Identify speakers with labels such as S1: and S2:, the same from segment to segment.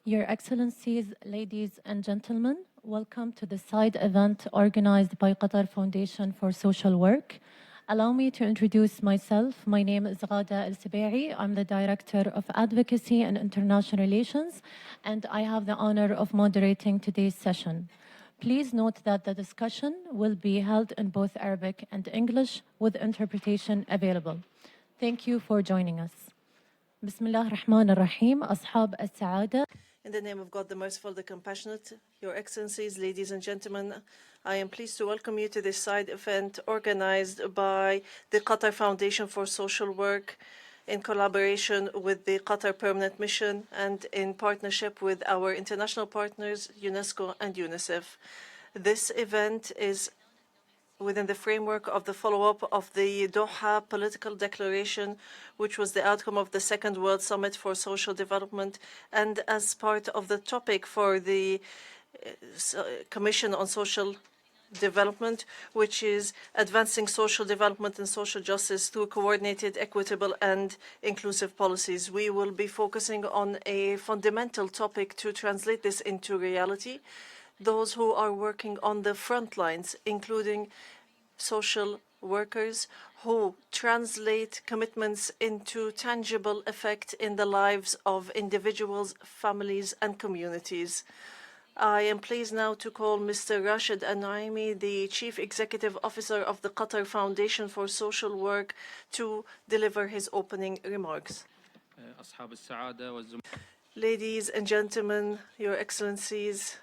S1: Your Excellencies, ladies and gentlemen, welcome to the side event organized by Qatar Foundation for Social Work. Allow me to introduce myself. My name is Ghada El-Sibai'i. I'm the Director of Advocacy and International Relations, and I have the honor of moderating today's session. Please note that the discussion will be held in both Arabic and English with interpretation available. Thank you for joining us. Bismillah ar-Rahman ar-Rahim, Ashab al-Sa'ada.
S2: In the name of God, the Merciful, the Compassionate, Your Excellencies, ladies and gentlemen, I am pleased to welcome you to this side event organized by the Qatar Foundation for Social Work in collaboration with the Qatar Permanent Mission and in partnership with our international partners, UNESCO and UNICEF. This event is within the framework of the follow-up of the Doha Political Declaration, which was the outcome of the Second World Summit for Social Development, and as part of the topic for the Commission on Social Development, which is advancing social development and social justice through coordinated, equitable, and inclusive policies. We will be focusing on a fundamental topic to translate this into reality. Those who are working on the front lines, including social workers who translate commitments into tangible effect in the lives of individuals, families, and communities. I am pleased now to call Mr. Rashid Al-Naimi, the Chief Executive Officer of the Qatar Foundation for Social Work, to deliver his opening remarks. Ladies and gentlemen, Your Excellencies,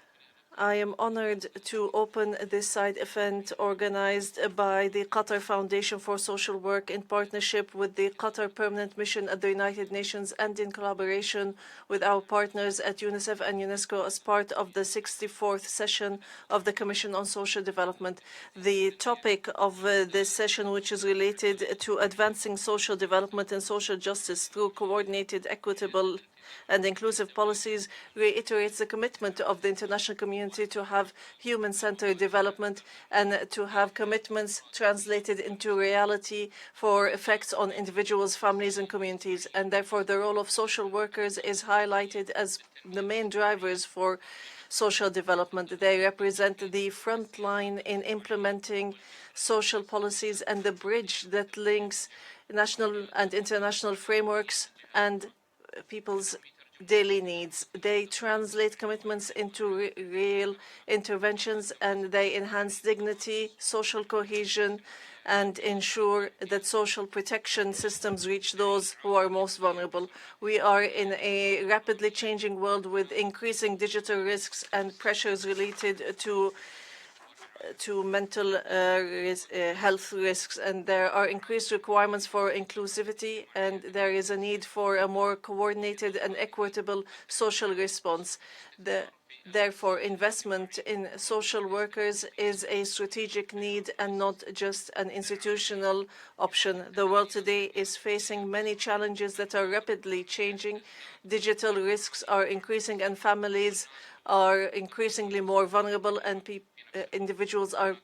S2: I am honored to open this side event organized by the Qatar Foundation for Social Work in partnership with the Qatar Permanent Mission at the United Nations and in collaboration with our partners at UNICEF and UNESCO as part of the 64th session of the Commission on Social Development. The topic of this session, which is related to advancing social development and social justice through coordinated, equitable, and inclusive policies, reiterates the commitment of the international community to have human-centered development and to have commitments translated into reality for effects on individuals, families, and communities. And therefore, the role of social workers is highlighted as the main drivers for social development. They represent the front line in implementing social policies and the bridge that links national and international frameworks and people's daily needs. They translate commitments into real interventions, and they enhance dignity, social cohesion, and ensure that social protection systems reach those who are most vulnerable. We are in a rapidly changing world with increasing digital risks and pressures related to mental health risks, and there are increased requirements for inclusivity, and there is a need for a more coordinated and equitable social response. Therefore, investment in social workers is a strategic need and not just an institutional option. The world today is facing many challenges that are rapidly changing. Digital risks are increasing, and families are increasingly more vulnerable, and individuals are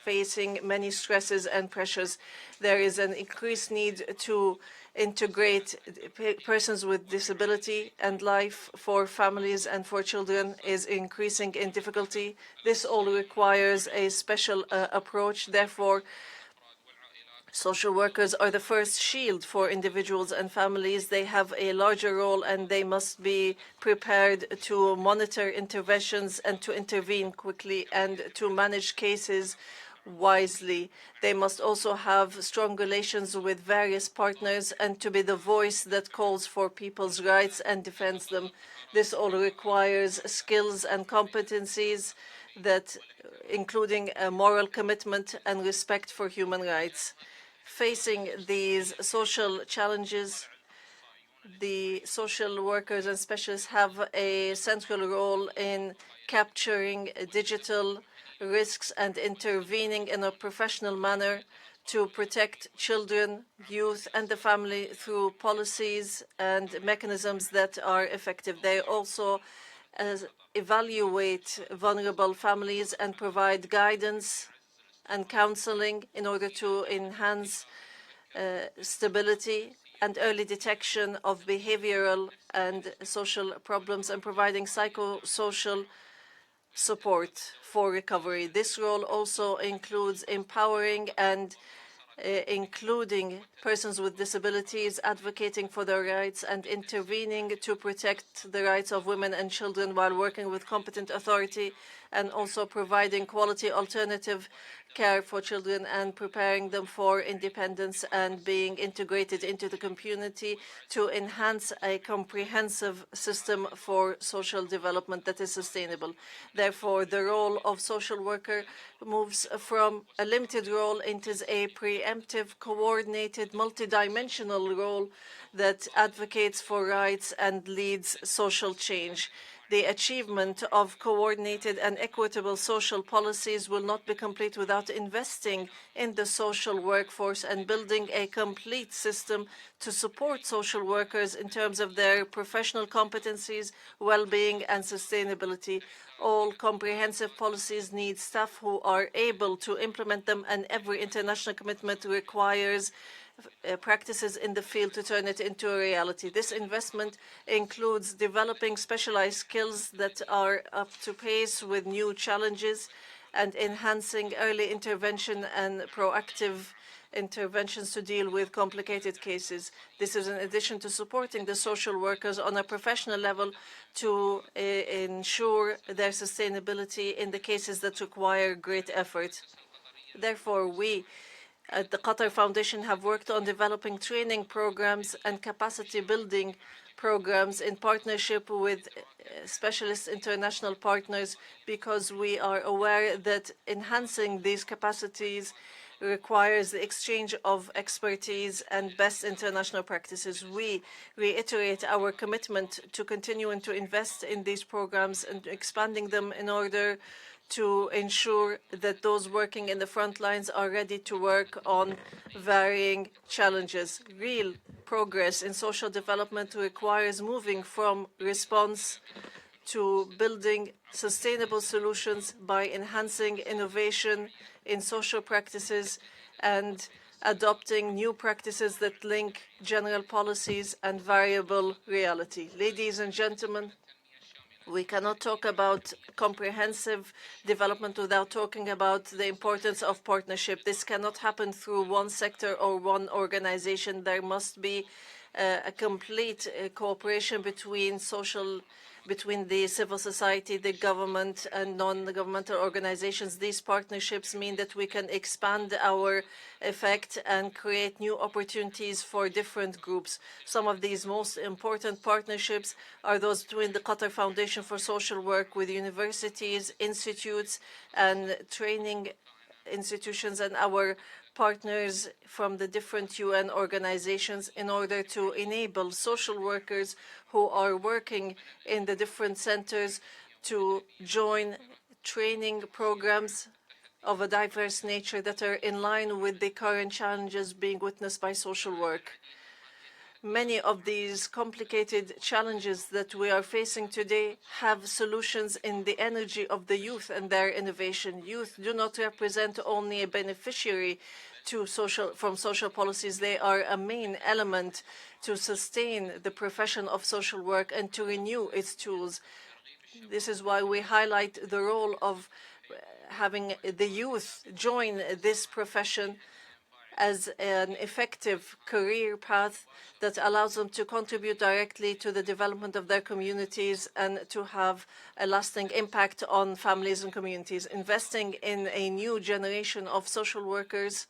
S2: facing many stresses and pressures. There is an increased need to integrate persons with disability, and life for families and for children is increasing in difficulty. This all requires a special approach. Therefore, social workers are the first shield for individuals and families. They have a larger role, and they must be prepared to monitor interventions and to intervene quickly and to manage cases wisely. They must also have strong relations with various partners and to be the voice that calls for people's rights and defends them. This all requires skills and competencies that including a moral commitment and respect for human rights. Facing these social challenges, the social workers and specialists have a central role in capturing digital risks and intervening in a professional manner to protect children, youth, and the family through policies and mechanisms that are effective. They also evaluate vulnerable families and provide guidance and counseling in order to enhance stability and early detection of behavioral and social problems and providing psychosocial support for recovery. This role also includes empowering and including persons with disabilities, advocating for their rights, and intervening to protect the rights of women and children while working with competent authority, and also providing quality alternative care for children and preparing them for independence and being integrated into the community to enhance a comprehensive system for social development that is sustainable. Therefore, the role of social worker moves from a limited role into a preemptive, coordinated, multidimensional role that advocates for rights and leads social change. The achievement of coordinated and equitable social policies will not be complete without investing in the social workforce and building a complete system to support social workers in terms of their professional competencies, well-being, and sustainability. All comprehensive policies need staff who are able to implement them, and every international commitment requires practices in the field to turn it into a reality. This investment includes developing specialized skills that are up to pace with new challenges and enhancing early intervention and proactive interventions to deal with complicated cases. This is in addition to supporting the social workers on a professional level to ensure their sustainability in the cases that require great effort. Therefore, we at the Qatar Foundation have worked on developing training programs and capacity building programs in partnership with specialist international partners, because we are aware that enhancing these capacities requires the exchange of expertise and best international practices. We reiterate our commitment to continuing to invest in these programs and expanding them in order to ensure that those working in the front lines are ready to work on varying challenges. Real progress in social development requires moving from response to building sustainable solutions by enhancing innovation in social practices and adopting new practices that link general policies and variable reality. Ladies and gentlemen, we cannot talk about comprehensive development without talking about the importance of partnership. This cannot happen through one sector or one organization. There must be a complete cooperation between the civil society, the government, and non-governmental organizations. These partnerships mean that we can expand our effect and create new opportunities for different groups. Some of these most important partnerships are those between the Qatar Foundation for Social Work with universities, institutes, and training institutions, and our partners from the different UN organizations in order to enable social workers who are working in the different centers to join training programs of a diverse nature that are in line with the current challenges being witnessed by social work. Many of these complicated challenges that we are facing today have solutions in the energy of the youth and their innovation. Youth do not represent only a beneficiary from social policies. They are a main element to sustain the profession of social work and to renew its tools. This is why we highlight the role of having the youth join this profession as an effective career path that allows them to contribute directly to the development of their communities and to have a lasting impact on families and communities. Investing in a new generation of social workers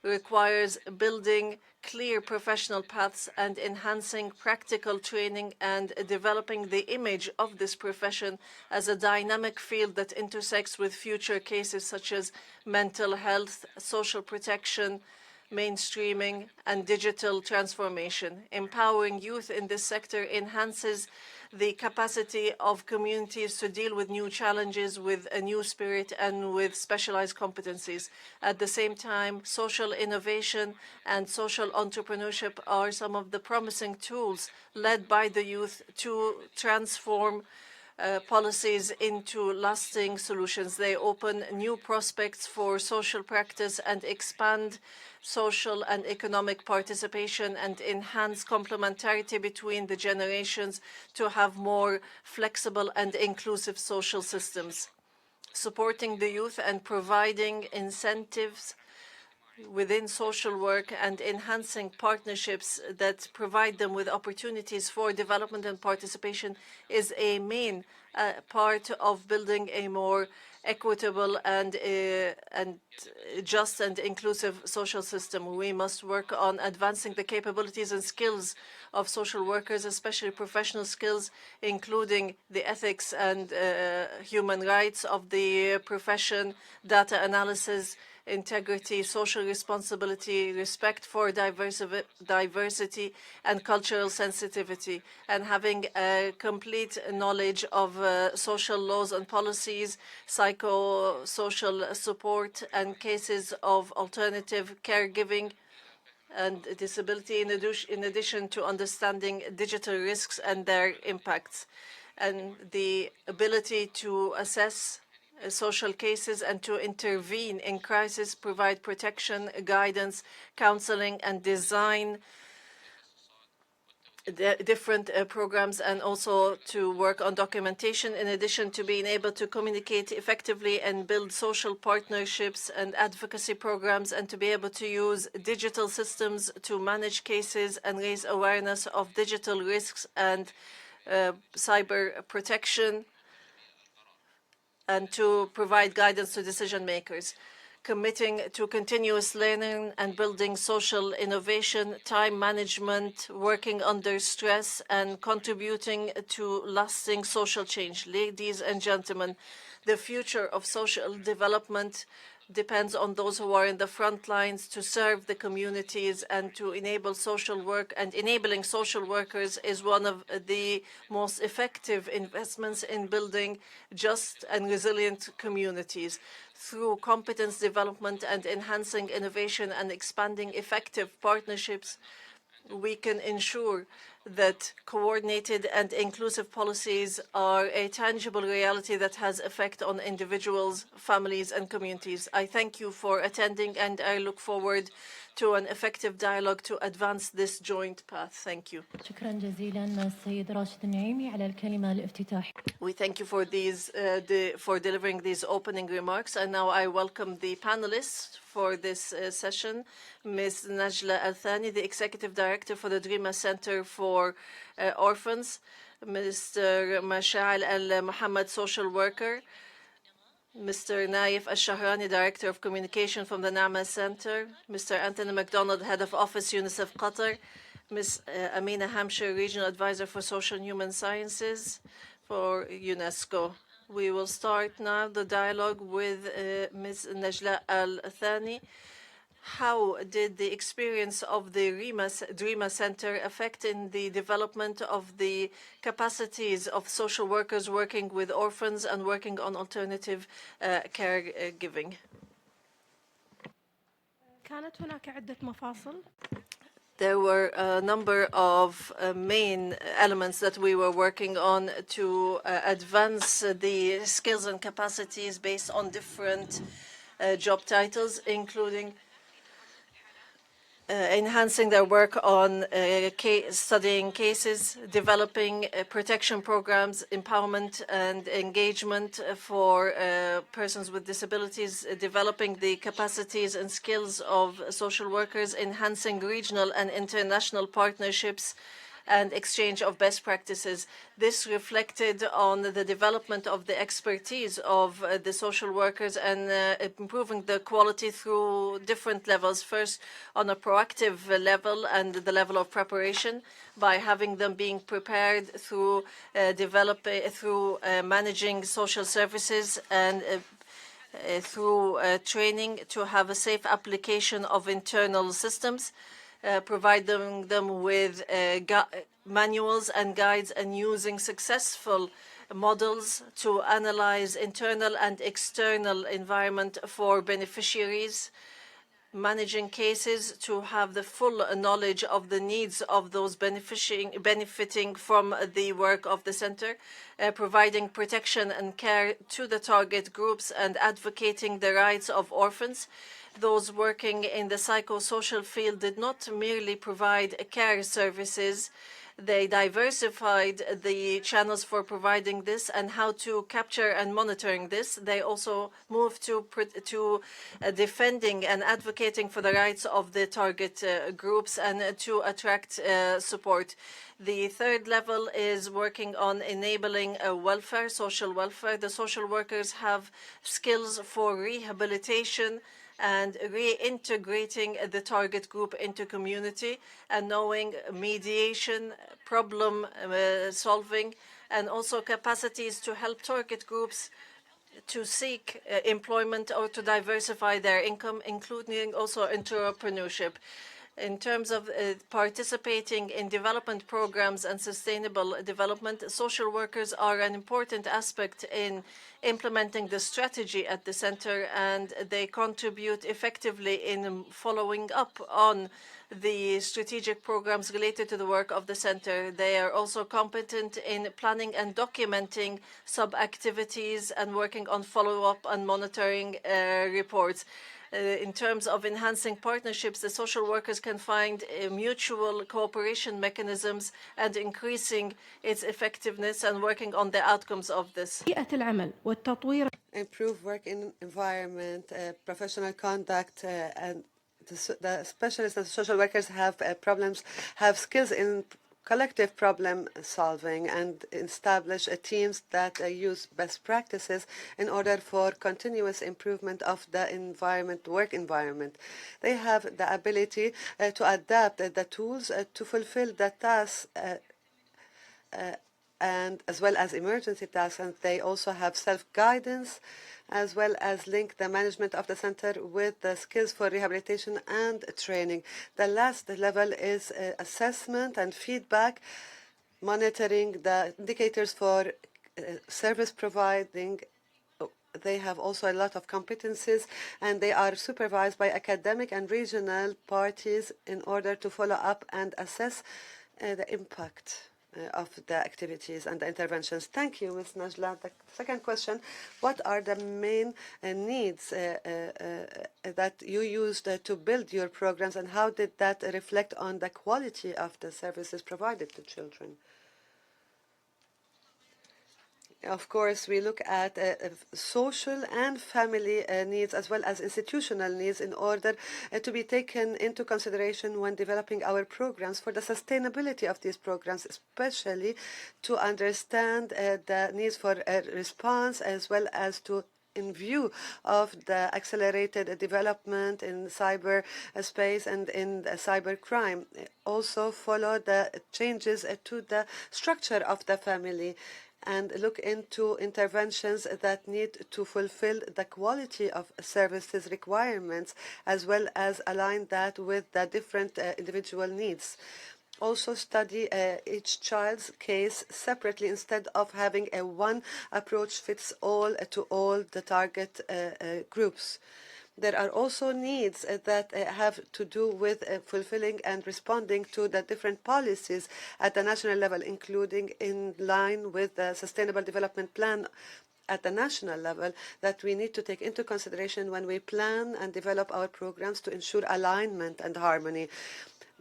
S2: requires building clear professional paths and enhancing practical training and developing the image of this profession as a dynamic field that intersects with future cases such as mental health, social protection, mainstreaming, and digital transformation. Empowering youth in this sector enhances the capacity of communities to deal with new challenges with a new spirit and with specialized competencies. At the same time, social innovation and social entrepreneurship are some of the promising tools led by the youth to transform policies into lasting solutions. They open new prospects for social practice and expand social and economic participation and enhance complementarity between the generations to have more flexible and inclusive social systems. Supporting the youth and providing incentives within social work and enhancing partnerships that provide them with opportunities for development and participation is a main part of building a more equitable and just and inclusive social system. We must work on advancing the capabilities and skills of social workers, especially professional skills, including the ethics and human rights of the profession, data analysis, integrity, social responsibility, respect for diversity and cultural sensitivity, and having a complete knowledge of social laws and policies, psychosocial support, and cases of alternative caregiving and disability, in addition to understanding digital risks and their impacts, and the ability to assess social cases and to intervene in crisis, provide protection, guidance, counseling, and design different programs, and also to work on documentation, in addition to being able to communicate effectively and build social partnerships and advocacy programs, and to be able to use digital systems to manage cases and raise awareness of digital risks and cyber protection, and to provide guidance to decision makers. Committing to continuous learning and building social innovation, time management, working under stress, and contributing to lasting social change. Ladies and gentlemen, the future of social development depends on those who are in the front lines to serve the communities and to enable social work, and enabling social workers is one of the most effective investments in building just and resilient communities. Through competence development and enhancing innovation and expanding effective partnerships, we can ensure that coordinated and inclusive policies are a tangible reality that has effect on individuals, families, and communities. I thank you for attending, and I look forward to an effective dialogue to advance this joint path. Thank you.
S1: شكرا جزيلا السيد راشد النعيمي على الكلمة الافتتاحية.
S2: We thank you for for delivering these opening remarks, and now I welcome the panelists for this session. Ms. Najla Al-Thani, the Executive Director for the Drima Center for Orphans, Mr. Mashal Al-Muhammad, Social Worker, Mr. Naif Al-Shahrani, Director of Communication from the Nama Center, Mr. Anthony McDonald, Head of Office, UNICEF Qatar, Ms. Amina Hamshire, Regional Advisor for Social and Human Sciences for UNESCO. We will start now the dialogue with Ms. Najla Al-Thani. How did the experience of the Drima Center affect in the development of the capacities of social workers working with orphans and working on alternative caregiving?
S3: كانت هناك عدة مفاصل.
S2: There were a number of main elements that we were working on to advance the skills and capacities based on different job titles, including enhancing their work on studying cases, developing protection programs, empowerment and engagement for persons with disabilities, developing the capacities and skills of social workers, enhancing regional and international partnerships, and exchange of best practices. This reflected on the development of the expertise of the social workers and improving the quality through different levels. First, on a proactive level and the level of preparation, by having them being prepared through managing social services and through training to have a safe application of internal systems, providing them with manuals and guides, and using successful models to analyze internal and external environment for beneficiaries, managing cases, to have the full knowledge of the needs of those benefiting from the work of the center, providing protection and care to the target groups, and advocating the rights of orphans. Those working in the psychosocial field did not merely provide care services. They diversified the channels for providing this and how to capture and monitoring this. They also moved to defending and advocating for the rights of the target groups and to attract support. The third level is working on enabling welfare, social welfare. The social workers have skills for rehabilitation and reintegrating the target group into community, and knowing mediation, problem solving, and also capacities to help target groups to seek employment or to diversify their income, including also entrepreneurship. In terms of participating in development programs and sustainable development, social workers are an important aspect in implementing the strategy at the center, and they contribute effectively in following up on the strategic programs related to the work of the center. They are also competent in planning and documenting sub-activities and working on follow-up and monitoring reports. In terms of enhancing partnerships, the social workers can find mutual cooperation mechanisms and increasing its effectiveness and working on the outcomes of this.
S3: بيئة العمل والتطوير
S4: Improve work environment, professional conduct, and the specialists and social workers have have skills in collective problem solving, and establish teams that use best practices in order for continuous improvement of the work environment. They have the ability to adapt the tools to fulfill the tasks and as well as emergency tasks, and they also have self-guidance, as well as link the management of the center with the skills for rehabilitation and training. The last level is assessment and feedback, monitoring the indicators for service providing. They have also a lot of competencies, and they are supervised by academic and regional parties in order to follow up and assess the impact of the activities and the interventions. Thank you, Ms. Najla. The second question, what are the main needs that you used to build your programs, and how did that reflect on the quality of the services provided to children? Of course, we look at social and family needs as well as institutional needs in order to be taken into consideration when developing our programs for the sustainability of these programs, especially to understand the needs for response as well as to in view of the accelerated development in cyber space and in cyber crime. Also follow the changes to the structure of the family and look into interventions that need to fulfill the quality of services requirements, as well as align that with the different individual needs. Also study each child's case separately instead of having a one approach fits all to all the target groups. There are also needs that have to do with fulfilling and responding to the different policies at the national level, including in line with the Sustainable Development Plan at the national level, that we need to take into consideration when we plan and develop our programs to ensure alignment and harmony.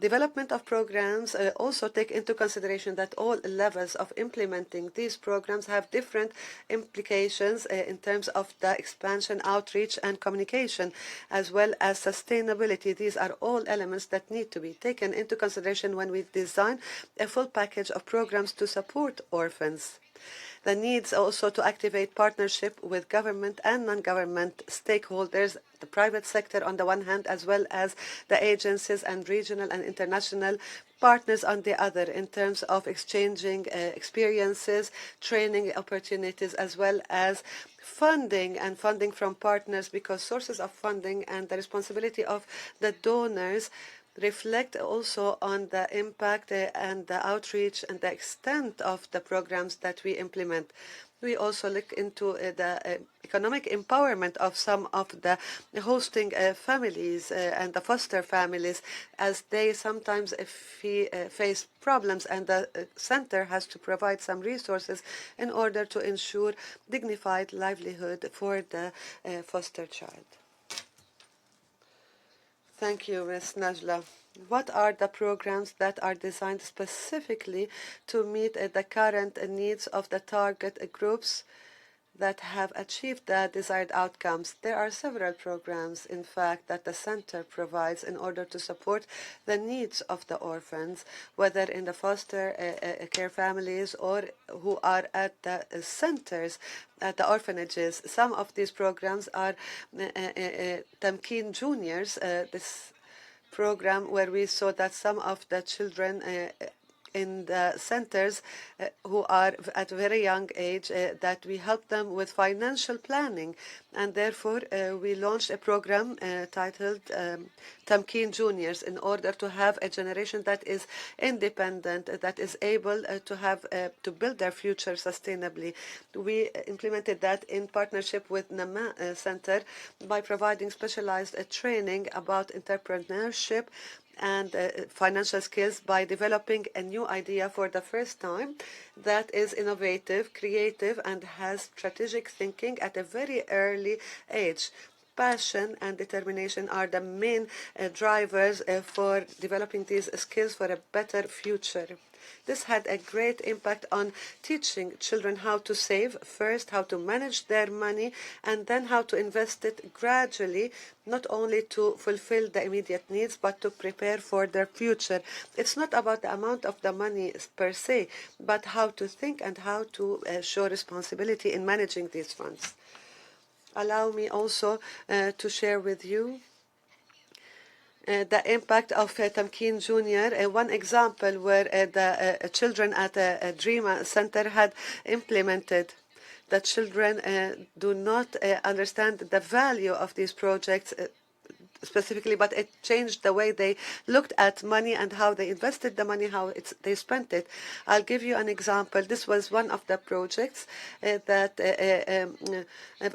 S4: Development of programs also take into consideration that all levels of implementing these programs have different implications in terms of the expansion, outreach, and communication, as well as sustainability. These are all elements that need to be taken into consideration when we design a full package of programs to support orphans. The needs also to activate partnership with government and non-government stakeholders, the private sector on the one hand, as well as the agencies and regional and international partners on the other, in terms of exchanging experiences, training opportunities, as well as funding from partners, because sources of funding and the responsibility of the donors reflect also on the impact and the outreach and the extent of the programs that we implement. We also look into the economic empowerment of some of the hosting families and the foster families, as they sometimes face problems, and the center has to provide some resources in order to ensure dignified livelihood for the foster child. Thank you, Ms. Najla. What are the programs that are designed specifically to meet the current needs of the target groups that have achieved the desired outcomes? There are several programs, in fact, that the center provides in order to support the needs of the orphans, whether in the foster care families or who are at the centers, at the orphanages. Some of these programs are Tamkeen Juniors, this program where we saw that some of the children in the centers who are at a very young age, that we help them with financial planning. And therefore, we launched a program titled Tamkeen Juniors in order to have a generation that is independent, that is able to build their future sustainably. We implemented that in partnership with Nama Center by providing specialized training about entrepreneurship and financial skills by developing a new idea for the first time that is innovative, creative, and has strategic thinking at a very early age. Passion and determination are the main drivers for developing these skills for a better future. This had a great impact on teaching children how to save first, how to manage their money, and then how to invest it gradually, not only to fulfill the immediate needs, but to prepare for their future. It's not about the amount of the money per se, but how to think and how to show responsibility in managing these funds. Allow me also to share with you the impact of Tamkeen Junior. One example where the children at a Dreama Center had implemented. The children do not understand the value of these projects specifically, but it changed the way they looked at money and how they invested the money, how they spent it. I'll give you an example. This was one of the projects that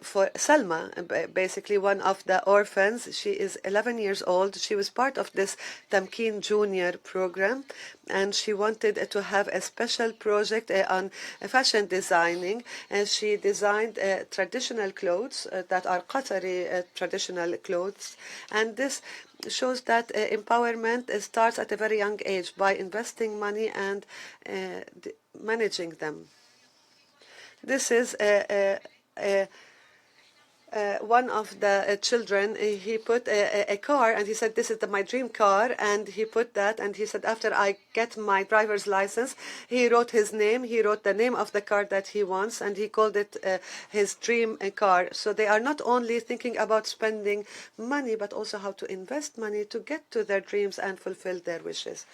S4: for Salma, basically one of the orphans. She is 11 years old. She was part of this Tamkeen Junior program, and she wanted to have a special project on fashion designing. And she designed traditional clothes that are Qatari traditional clothes. And this shows that empowerment starts at a very young age by investing money and managing them. This is one of the children, he put a car, and he said, this is my dream car, and he put that, and he said, after I get my driver's license, he wrote his name, he wrote the name of the car that he wants, and he called it his dream car. So they are not only thinking about spending money, but also how to invest money to get to their dreams and fulfill their wishes.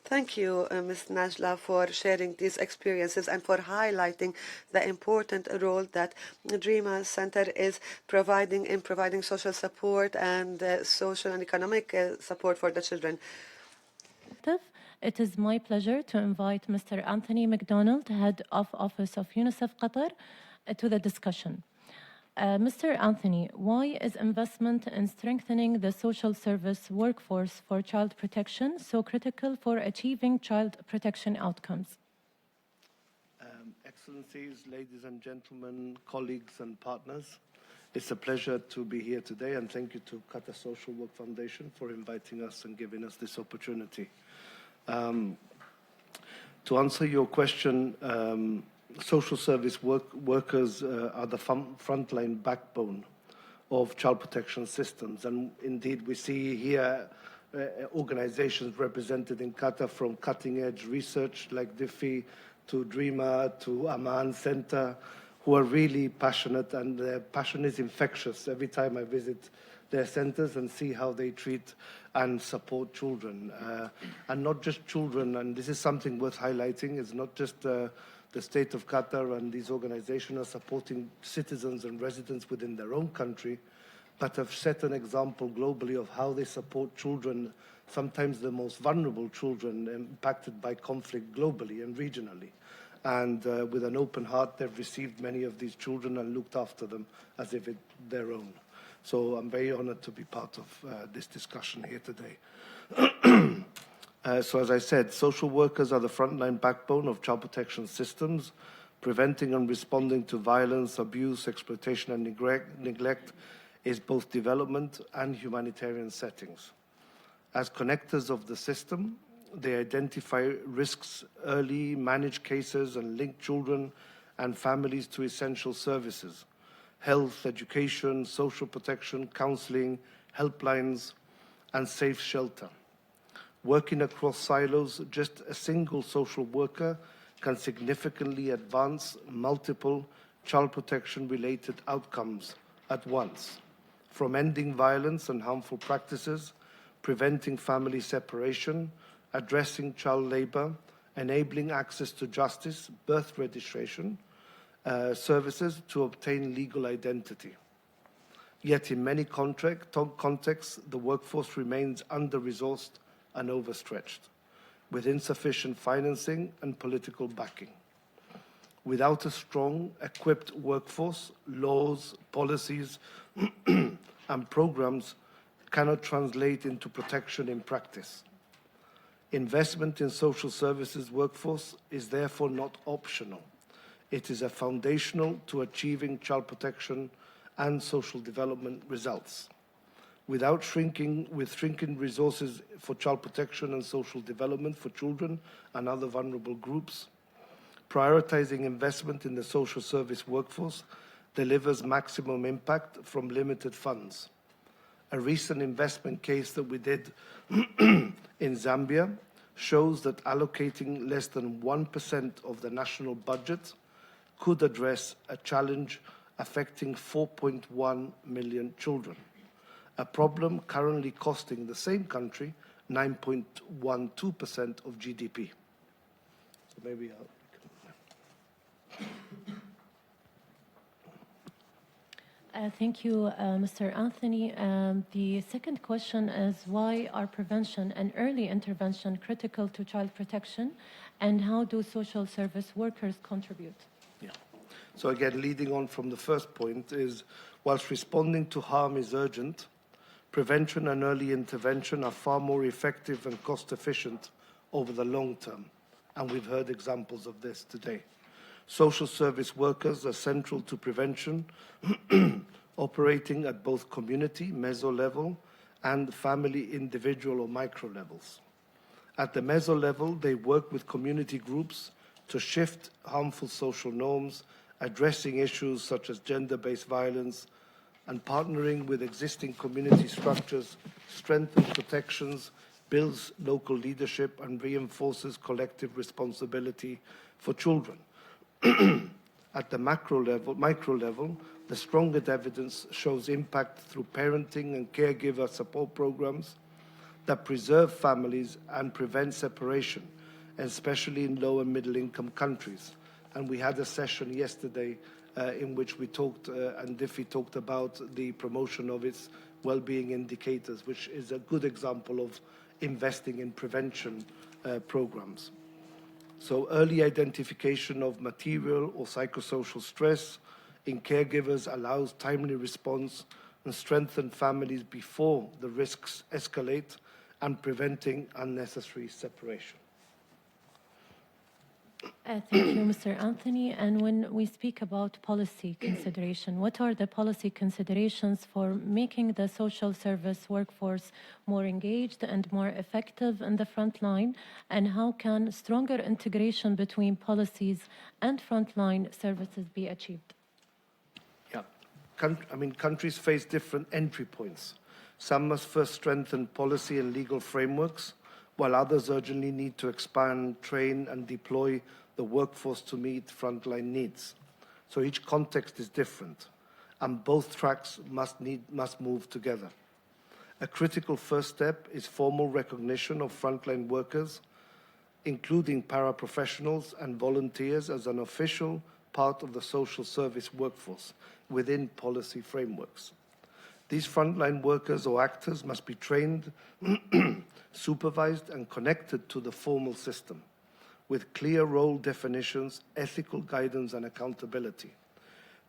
S4: Thank you, Ms. Najla, for sharing these experiences and for highlighting the important role that Dreama Center is providing in providing social support and social and economic support for the children.
S1: It is my pleasure to invite Mr. Anthony McDonald, Head of Office of UNICEF Qatar, to the discussion. Mr. Anthony, why is investment in strengthening the social service workforce for child protection so critical for achieving child protection outcomes?
S5: Excellencies, ladies and gentlemen, colleagues and partners, it's a pleasure to be here today, and thank you to Qatar Social Work Foundation for inviting us and giving us this opportunity. To answer your question, social service workers are the frontline backbone of child protection systems. And indeed, we see here organizations represented in Qatar, from cutting-edge research like DIFI to Dreama to Aman Center, who are really passionate, and their passion is infectious. Every time I visit their centers and see how they treat and support children. And not just children, and this is something worth highlighting, it's not just the state of Qatar and these organizations are supporting citizens and residents within their own country, but have set an example globally of how they support children sometimes the most vulnerable children impacted by conflict globally and regionally. And with an open heart, they've received many of these children and looked after them as if it's their own. So I'm very honored to be part of this discussion here today. So as I said, social workers are the frontline backbone of child protection systems. Preventing and responding to violence, abuse, exploitation, and neglect is both development and humanitarian settings. As connectors of the system, they identify risks early, manage cases, and link children and families to essential services: health, education, social protection, counseling, helplines, and safe shelter. Working across silos, just a single social worker can significantly advance multiple child protection-related outcomes at once, from ending violence and harmful practices, preventing family separation, addressing child labor, enabling access to justice, birth registration services to obtain legal identity. Yet in many contexts, the workforce remains under-resourced and overstretched, with insufficient financing and political backing. Without a strong, equipped workforce, laws, policies, and programs cannot translate into protection in practice. Investment in social services workforce is therefore not optional. It is a foundational to achieving child protection and social development results. With shrinking resources for child protection and social development for children and other vulnerable groups, prioritizing investment in the social service workforce delivers maximum impact from limited funds. A recent investment case that we did in Zambia shows that allocating less than 1% of the national budget could address a challenge affecting 4.1 million children, a problem currently costing the same country 9.12% of GDP. So maybe
S1: Thank you, Mr. Anthony. The second question is, why are prevention and early intervention critical to child protection, and how do social service workers contribute?
S5: Yeah. So again, leading on from the first point is, whilst responding to harm is urgent, prevention and early intervention are far more effective and cost-efficient over the long term, and we've heard examples of this today. Social service workers are central to prevention, operating at both community, meso level, and family, individual, or micro levels. At the meso level, they work with community groups to shift harmful social norms, addressing issues such as gender-based violence, and partnering with existing community structures, strengthens protections, builds local leadership, and reinforces collective responsibility for children. At the micro level, the strongest evidence shows impact through parenting and caregiver support programs that preserve families and prevent separation, especially in low and middle income countries. And we had a session yesterday in which we talked, and Diffie talked about the promotion of its well-being indicators, which is a good example of investing in prevention programs. So early identification of material or psychosocial stress in caregivers allows timely response and strengthen families before the risks escalate, and preventing unnecessary separation.
S1: Thank you, Mr. Anthony. And when we speak about policy consideration, what are the policy considerations for making the social service workforce more engaged and more effective in the front line? And how can stronger integration between policies and frontline services be achieved?
S5: Yeah, countries face different entry points. Some must first strengthen policy and legal frameworks, while others urgently need to expand, train, and deploy the workforce to meet frontline needs. So each context is different, and both tracks must move together. A critical first step is formal recognition of frontline workers, including paraprofessionals and volunteers, as an official part of the social service workforce within policy frameworks. These frontline workers or actors must be trained, supervised, and connected to the formal system, with clear role definitions, ethical guidance, and accountability.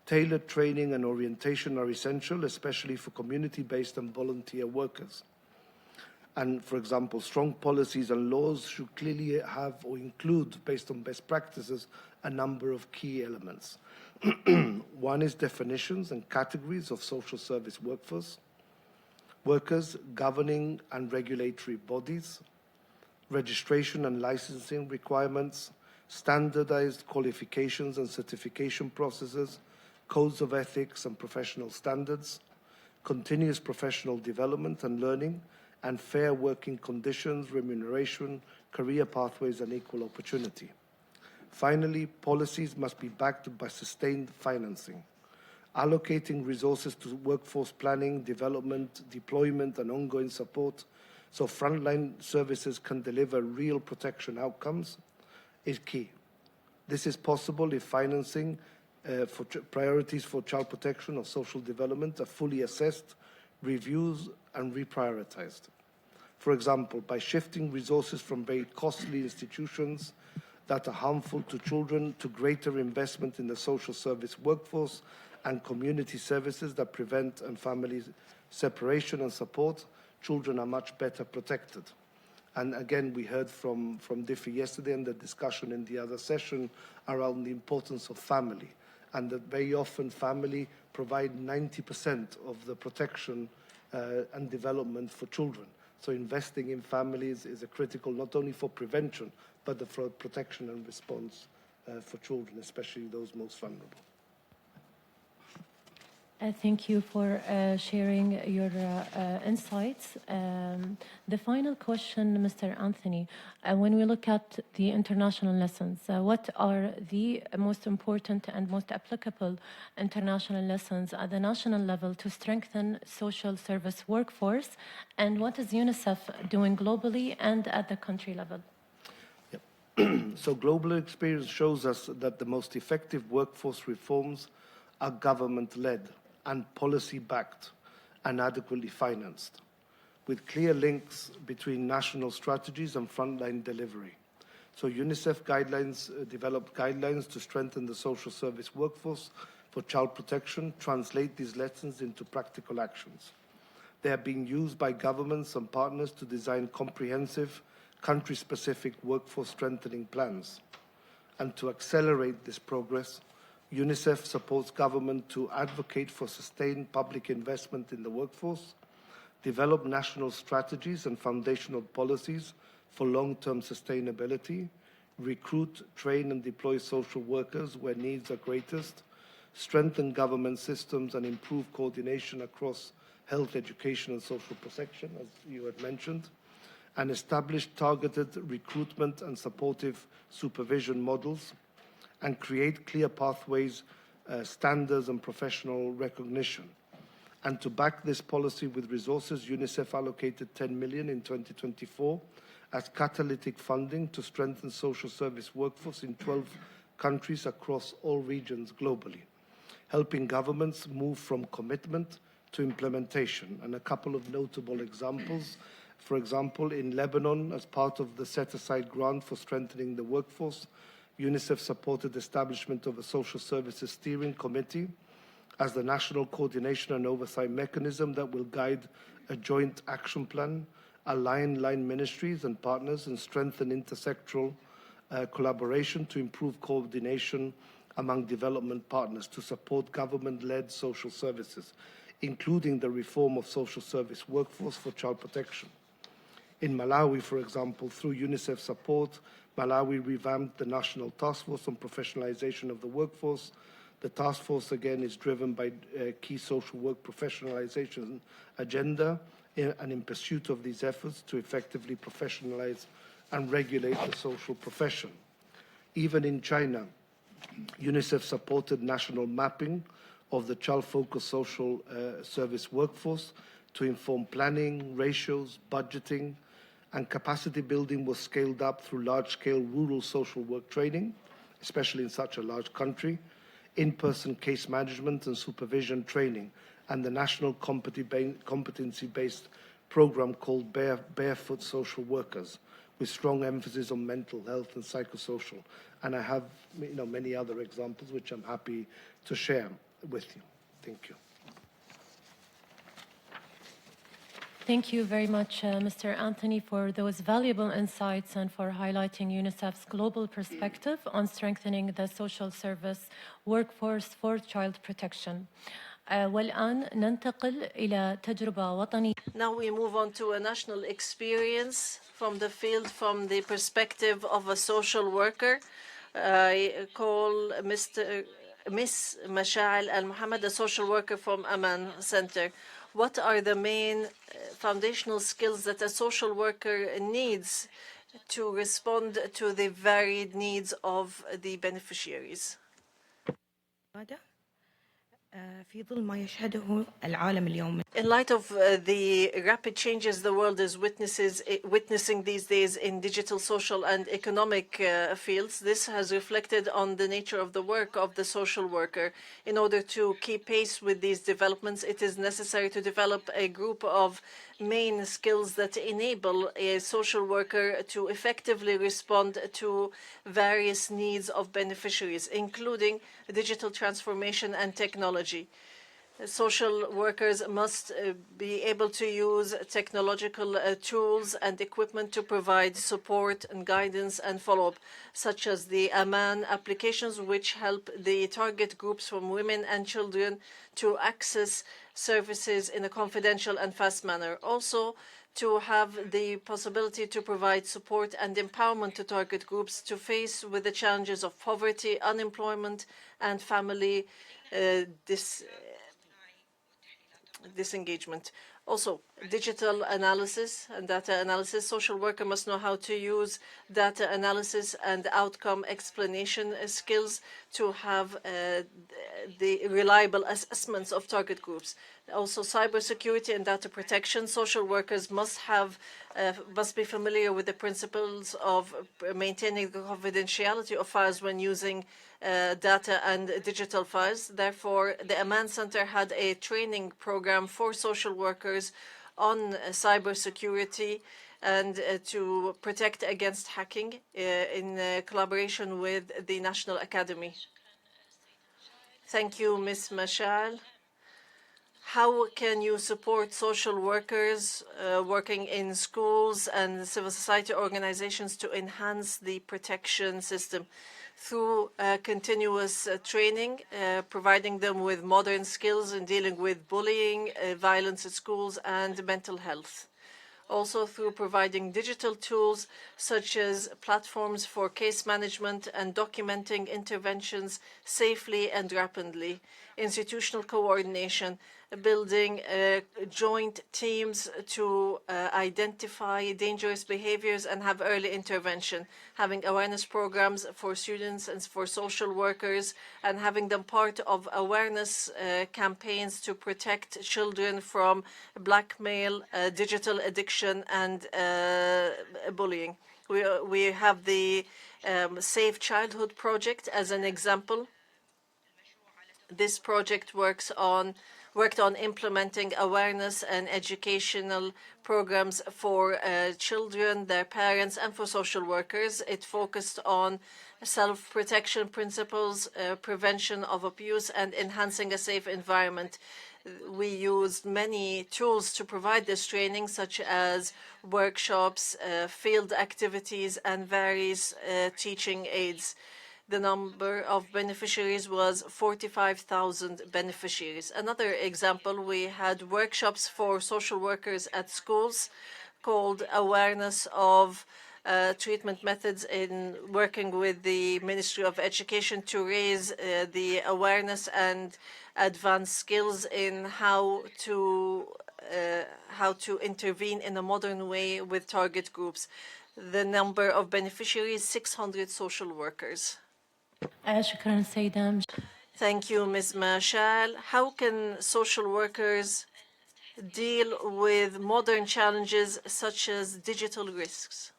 S5: Tailored training and orientation are essential, especially for community-based and volunteer workers. And, for example, strong policies and laws should clearly have or include, based on best practices, a number of key elements. One is definitions and categories of social service workers, governing and regulatory bodies, registration and licensing requirements, standardized qualifications and certification processes, codes of ethics and professional standards, continuous professional development and learning, and fair working conditions, remuneration, career pathways, and equal opportunity. Finally, policies must be backed by sustained financing. Allocating resources to workforce planning, development, deployment, and ongoing support so frontline services can deliver real protection outcomes is key. This is possible if financing for priorities for child protection or social development are fully assessed, reviewed, and reprioritized. For example, by shifting resources from very costly institutions that are harmful to children to greater investment in the social service workforce and community services that prevent and family separation and support, children are much better protected. And again, we heard from Diffie yesterday in the discussion in the other session around the importance of family, and that very often family provide 90% of the protection and development for children. So investing in families is a critical, not only for prevention, but for protection and response for children, especially those most vulnerable.
S1: Thank you for sharing your insights. The final question, Mr. Anthony, when we look at the international lessons, what are the most important and most applicable international lessons at the national level to strengthen social service workforce, and what is UNICEF doing globally and at the country level?
S5: So global experience shows us that the most effective workforce reforms are government-led and policy-backed and adequately financed, with clear links between national strategies and frontline delivery. So UNICEF developed guidelines to strengthen the social service workforce for child protection, translate these lessons into practical actions. They are being used by governments and partners to design comprehensive, country-specific workforce strengthening plans. And to accelerate this progress, UNICEF supports government to advocate for sustained public investment in the workforce, develop national strategies and foundational policies for long-term sustainability, recruit, train, and deploy social workers where needs are greatest, strengthen government systems and improve coordination across health, education, and social protection, as you had mentioned, and establish targeted recruitment and supportive supervision models, and create clear pathways, standards, and professional recognition. And to back this policy with resources, UNICEF allocated 10 million in 2024 as catalytic funding to strengthen social service workforce in 12 countries across all regions globally, helping governments move from commitment to implementation. And a couple of notable examples. For example, in Lebanon, as part of the set-aside grant for strengthening the workforce, UNICEF supported the establishment of a social services steering committee as the national coordination and oversight mechanism that will guide a joint action plan, align line ministries and partners, and strengthen intersectoral collaboration to improve coordination among development partners to support government-led social services, including the reform of social service workforce for child protection. In Malawi, for example, through UNICEF support, Malawi revamped the National Task Force on Professionalization of the Workforce. The task force, again, is driven by key social work professionalization agenda, and in pursuit of these efforts to effectively professionalize and regulate the social profession. Even in China, UNICEF supported national mapping of the child-focused social service workforce to inform planning, ratios, budgeting, and capacity building was scaled up through large-scale rural social work training, especially in such a large country, in-person case management and supervision training, and the national competency-based program called Barefoot Social Workers, with strong emphasis on mental health and psychosocial. And I have many other examples which I'm happy to share with you. Thank you.
S1: Thank you very much, Mr. Anthony, for those valuable insights and for highlighting UNICEF's global perspective on strengthening the social service workforce for child protection. والآن ننتقل إلى تجربة وطنية.
S2: Now we move on to a national experience from the field, from the perspective of a social worker. I call Miss Mashal Al-Muhammad, a social worker from Aman Center. What are the main foundational skills that a social worker needs to respond to the varied needs of the beneficiaries?
S3: في ظل ما يشهده العالم اليوم.
S2: In light of the rapid changes the world is witnessing these days in digital, social, and economic fields, this has reflected on the nature of the work of the social worker. In order to keep pace with these developments, it is necessary to develop a group of main skills that enable a social worker to effectively respond to various needs of beneficiaries, including digital transformation and technology. Social workers must be able to use technological tools and equipment to provide support and guidance and follow-up, such as the Aman applications, which help the target groups from women and children to access services in a confidential and fast manner. Also, to have the possibility to provide support and empowerment to target groups to face with the challenges of poverty, unemployment, and family disengagement. Also, digital analysis and data analysis. Social worker must know how to use data analysis and outcome explanation skills to have the reliable assessments of target groups. Also, cybersecurity and data protection. Social workers must be familiar with the principles of maintaining the confidentiality of files when using data and digital files. Therefore, the Aman Center had a training program for social workers on cybersecurity and to protect against hacking in collaboration with the National Academy. Thank you, Ms. Mashal. How can you support social workers working in schools and civil society organizations to enhance the protection system? Through continuous training, providing them with modern skills in dealing with bullying, violence at schools, and mental health. Also through providing digital tools such as platforms for case management and documenting interventions safely and rapidly, institutional coordination, building joint teams to identify dangerous behaviors and have early intervention, having awareness programs for students and for social workers, and having them part of awareness campaigns to protect children from blackmail, digital addiction, and bullying. We have the Safe Childhood Project as an example. This project worked on implementing awareness and educational programs for children, their parents, and for social workers. It focused on self-protection principles, prevention of abuse, and enhancing a safe environment. We used many tools to provide this training, such as workshops, field activities, and various teaching aids. The number of beneficiaries was 45,000 beneficiaries. Another example, we had workshops for social workers at schools called Awareness of Treatment Methods in working with the Ministry of Education to raise the awareness and advance skills in how to intervene in a modern way with target groups. The number of beneficiaries, 600 social workers.
S1: شكرا سيدة.
S2: Thank you, Ms. Mashal. How can social workers deal with modern challenges such as digital risks?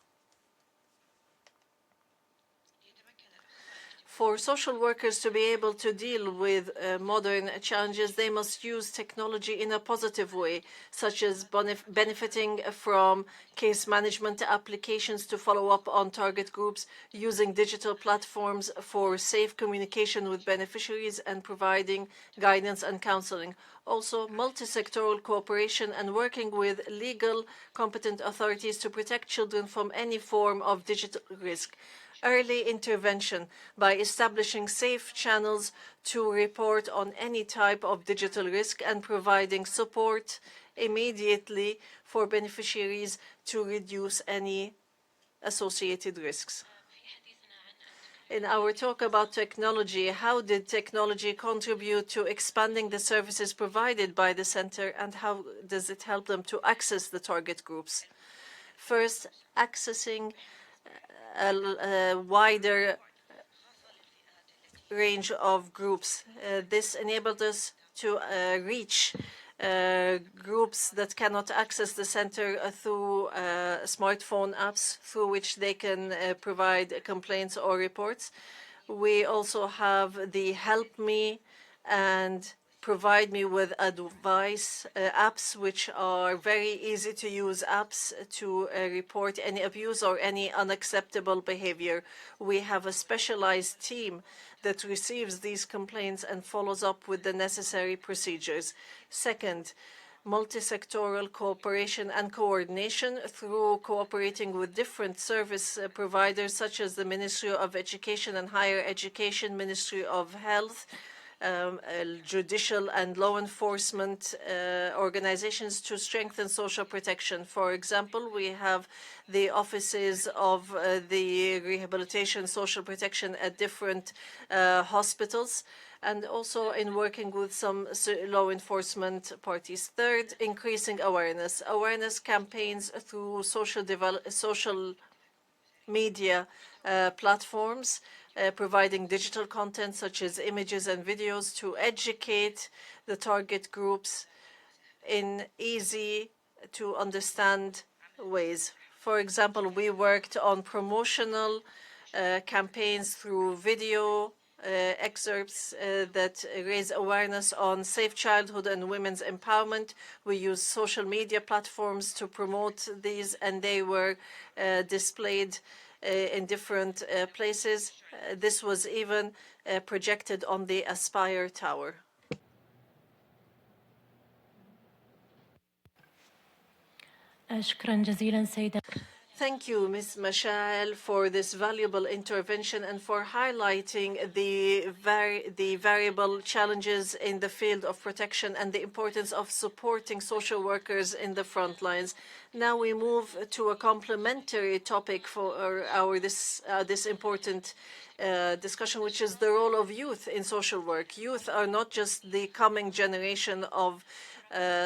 S2: For social workers to be able to deal with modern challenges, they must use technology in a positive way, such as benefiting from case management applications to follow up on target groups, using digital platforms for safe communication with beneficiaries, and providing guidance and counseling. Also, multi-sectoral cooperation and working with legal competent authorities to protect children from any form of digital risk. Early intervention by establishing safe channels to report on any type of digital risk and providing support immediately for beneficiaries to reduce any associated risks. In our talk about technology, how did technology contribute to expanding the services provided by the center, and how does it help them to access the target groups? First, accessing a wider range of groups. This enabled us to reach groups that cannot access the center through smartphone apps through which they can provide complaints or reports. We also have the Help Me and Provide Me with Advice apps, which are very easy to use apps to report any abuse or any unacceptable behavior. We have a specialized team that receives these complaints and follows up with the necessary procedures. Second, multi-sectoral cooperation and coordination through cooperating with different service providers such as the Ministry of Education and Higher Education, Ministry of Health, judicial and law enforcement organizations to strengthen social protection. For example, we have the offices of the rehabilitation social protection at different hospitals, and also in working with some law enforcement parties. Third, increasing awareness. Awareness campaigns through social media platforms, providing digital content such as images and videos to educate the target groups in easy to understand ways. For example, we worked on promotional campaigns through video excerpts that raise awareness on safe childhood and women's empowerment. We use social media platforms to promote these, and they were displayed in different places. This was even projected on the Aspire Tower.
S1: شكرا جزيلا سيدة.
S2: Thank you, Ms. Mashal, for this valuable intervention and for highlighting the variable challenges in the field of protection and the importance of supporting social workers in the front lines. Now we move to a complementary topic for this important discussion, which is the role of youth in social work. Youth are not just the coming generation of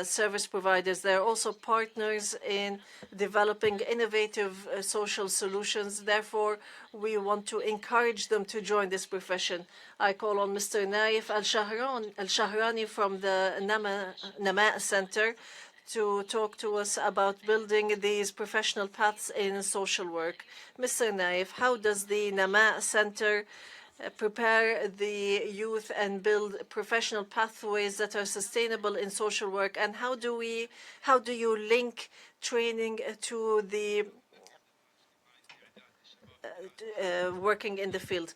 S2: service providers. They're also partners in developing innovative social solutions. Therefore, we want to encourage them to join this profession. I call on Mr. Naif Al-Shahrani from the Nama Center to talk to us about building these professional paths in social work. Mr. Naif, how does the Nama Center prepare the youth and build professional pathways that are sustainable in social work, and how do you link training to the working in the field?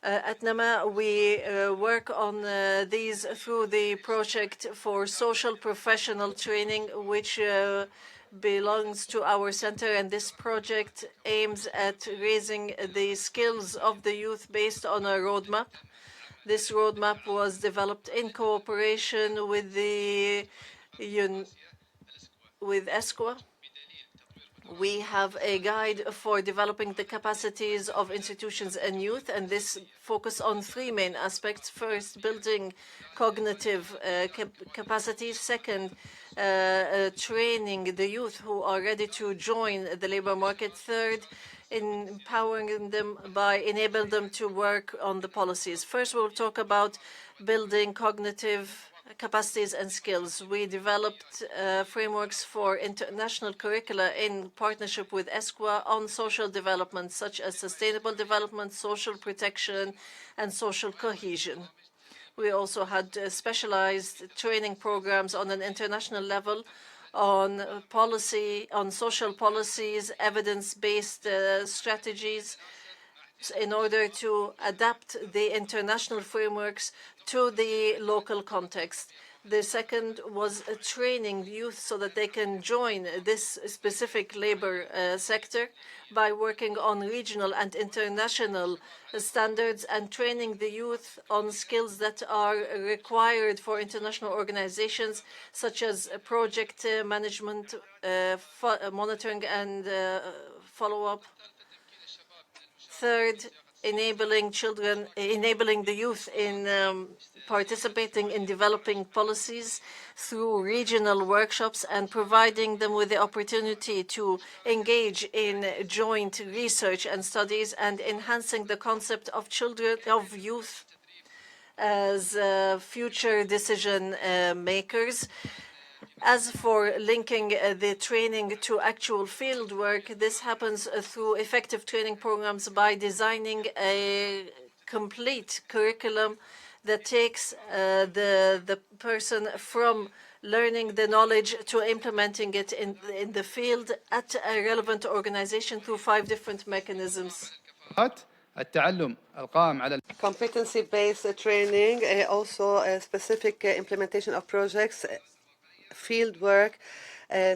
S2: At NAMA, we work on these through the project for social professional training, which belongs to our center, and this project aims at raising the skills of the youth based on a roadmap. This roadmap was developed in cooperation with ESCWA. We have a guide for developing the capacities of institutions and youth, and this focus on three main aspects. First, building cognitive capacities. Second, training the youth who are ready to join the labor market. Third, empowering them by enabling them to work on the policies. First, we'll talk about building cognitive capacities and skills. We developed frameworks for international curricula in partnership with ESQA on social development, such as sustainable development, social protection, and social cohesion. We also had specialized training programs on an international level on social policies, evidence-based strategies, in order to adapt the international frameworks to the local context. The second was training youth so that they can join this specific labor sector by working on regional and international standards and training the youth on skills that are required for international organizations, such as project management, monitoring, and follow-up. Third, enabling the youth in participating in developing policies through regional workshops and providing them with the opportunity to engage in joint research and studies, and enhancing the concept of youth as future decision makers. As for linking the training to actual field work, this happens through effective training programs by designing a complete curriculum that takes the person from learning the knowledge to implementing it in the field at a relevant organization through 5 different mechanisms.
S4: Competency-based training, also a specific implementation of projects, field work,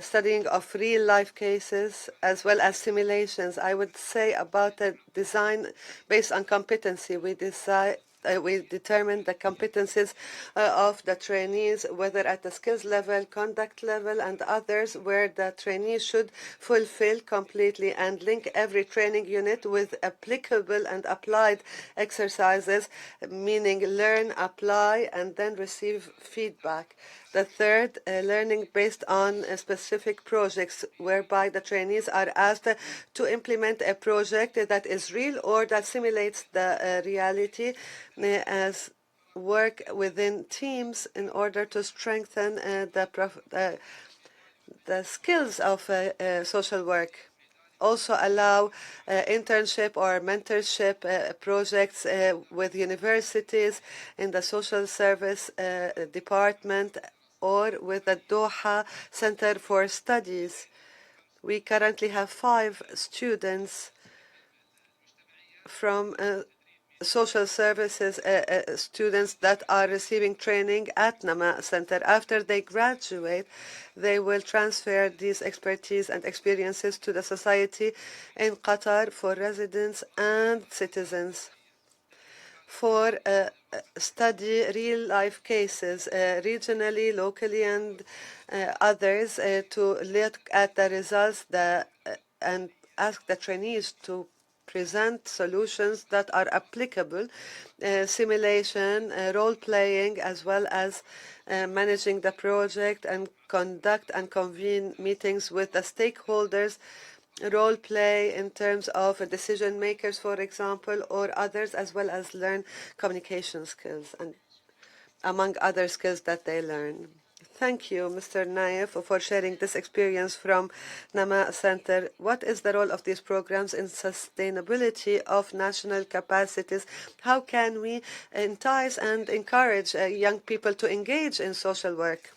S4: studying of real-life cases, as well as simulations. I would say about the design based on competency, we determine the competencies of the trainees, whether at the skills level, conduct level, and others, where the trainees should fulfill completely, and link every training unit with applicable and applied exercises, meaning learn, apply, and then receive feedback. The third, learning based on specific projects, whereby the trainees are asked to implement a project that is real or that simulates the reality, as work within teams in order to strengthen the skills of social work. Also allow internship or mentorship projects with universities in the social service department or with the Doha Center for Studies. We currently have 5 students from social services students that are receiving training at Nama Center. After they graduate, they will transfer these expertise and experiences to the society in Qatar for residents and citizens. For study real-life cases, regionally, locally, and others, to look at the results and ask the trainees to present solutions that are applicable, simulation, role-playing, as well as managing the project, and conduct and convene meetings with the stakeholders, role play in terms of decision makers, for example, or others, as well as learn communication skills, and among other skills that they learn. Thank you, Mr. Naif, for sharing this experience from Nama Center. What is the role of these programs in sustainability of national capacities? How can we entice and encourage young people to engage in social work?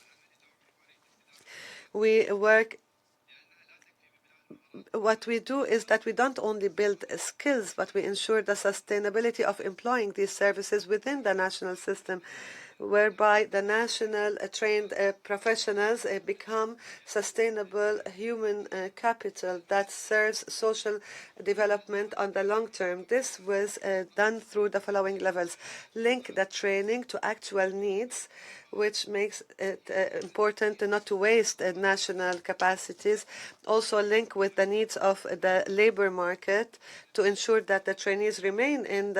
S4: What we do is that we don't only build skills, but we ensure the sustainability of employing these services within the national system, whereby the national trained professionals become sustainable human capital that serves social development on the long term. This was done through the following levels. Link the training to actual needs, which makes it important not to waste national capacities. Also link with the needs of the labor market to ensure that the trainees remain in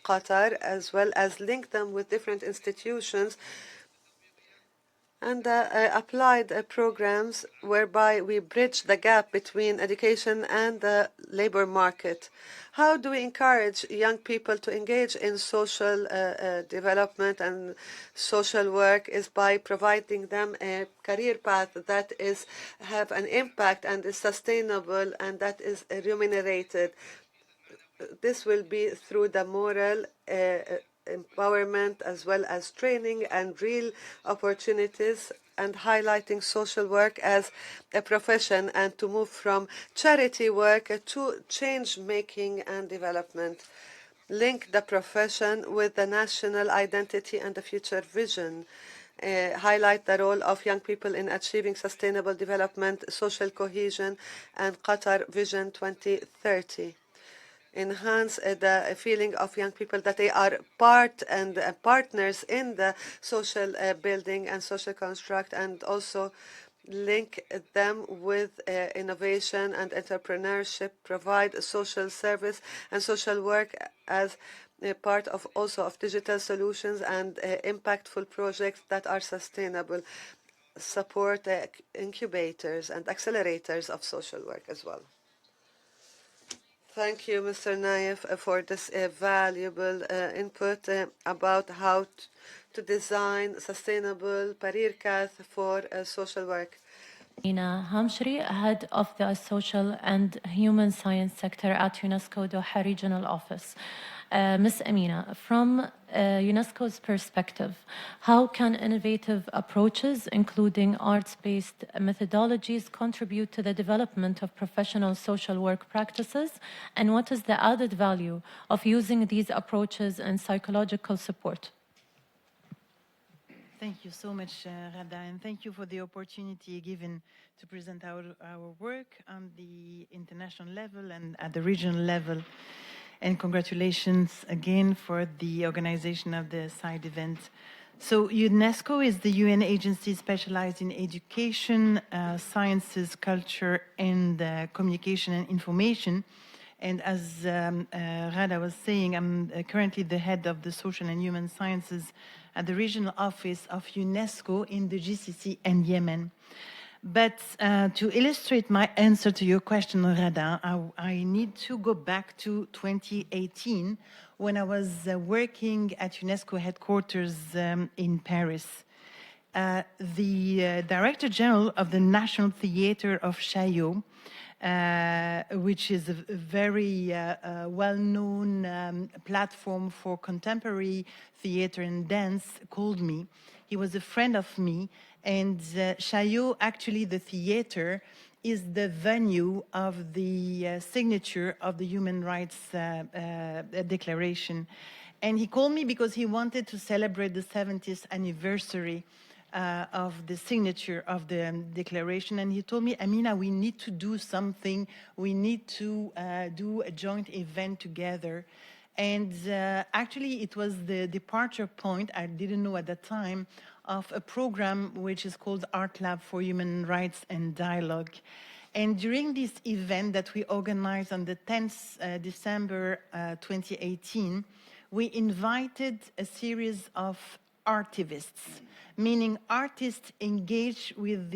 S4: Qatar, as well as link them with different institutions and applied programs whereby we bridge the gap between education and the labor market. How do we encourage young people to engage in social development and social work is by providing them a career path that have an impact and is sustainable and that is remunerated. This will be through the moral empowerment as well as training and real opportunities and highlighting social work as a profession and to move from charity work to change making and development. Link the profession with the national identity and the future vision. Highlight the role of young people in achieving sustainable development, social cohesion, and Qatar Vision 2030. Enhance the feeling of young people that they are part and partners in the social building and social construct, and also link them with innovation and entrepreneurship, provide social service and social work as a part of also of digital solutions and impactful projects that are sustainable, support incubators and accelerators of social work as well. Thank you, Mr. Naif, for this valuable input about how to design sustainable career path for social work.
S1: Amina Hamshri, head of the social and human science sector at UNESCO Doha Regional Office. Ms. Amina, from UNESCO's perspective, how can innovative approaches, including arts-based methodologies, contribute to the development of professional social work practices? And what is the added value of using these approaches in psychological support?
S6: Thank you so much, Rada, and thank you for the opportunity given to present our work on the international level and at the regional level. And congratulations again for the organization of the side event. So UNESCO is the UN agency specialized in education, sciences, culture, and communication and information. And as Rada was saying, I'm currently the head of the social and human sciences at the regional office of UNESCO in the GCC and Yemen. But to illustrate my answer to your question, Rada, I need to go back to 2018 when I was working at UNESCO headquarters in Paris. The Director General of the National Theatre of Chaillot, which is a very well-known platform for contemporary theater and dance, called me. He was a friend of me, and Chaillot, actually the theater, is the venue of the signature of the Human Rights Declaration. And he called me because he wanted to celebrate the 70th anniversary of the signature of the declaration. And he told me, Amina, we need to do something. We need to do a joint event together. And actually, it was the departure point, I didn't know at the time, of a program which is called Art Lab for Human Rights and Dialogue. And during this event that we organized on the 10th December 2018, we invited a series of artivists, meaning artists engaged with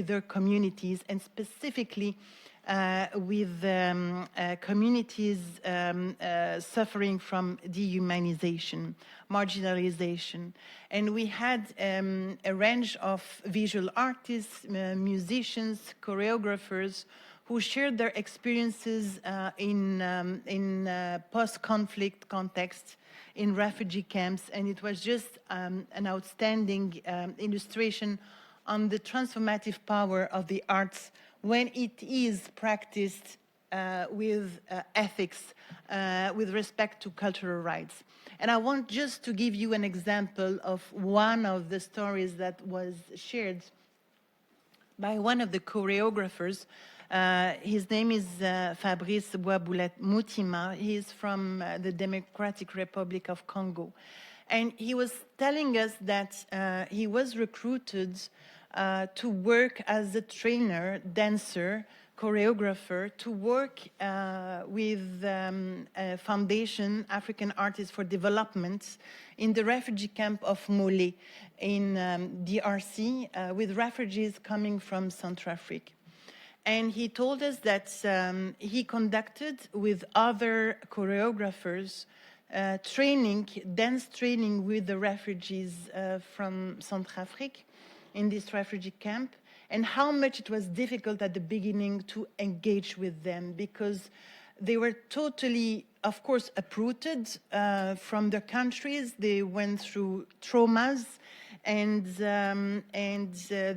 S6: their communities, and specifically with communities suffering from dehumanization, marginalization. And we had a range of visual artists, musicians, choreographers who shared their experiences in post-conflict context, in refugee camps, and it was just an outstanding illustration on the transformative power of the arts when it is practiced with ethics, with respect to cultural rights. And I want just to give you an example of one of the stories that was shared by one of the choreographers. His name is Fabrice Boisboulet Moutima. He is from the Democratic Republic of Congo. And he was telling us that he was recruited to work as a trainer, dancer, choreographer to work with a foundation, African Artists for Development, in the refugee camp of Mole in DRC with refugees coming from Central Africa. And he told us that he conducted with other choreographers dance training with the refugees from Central Africa in this refugee camp, and how much it was difficult at the beginning to engage with them because they were totally, of course, uprooted from their countries. They went through traumas, and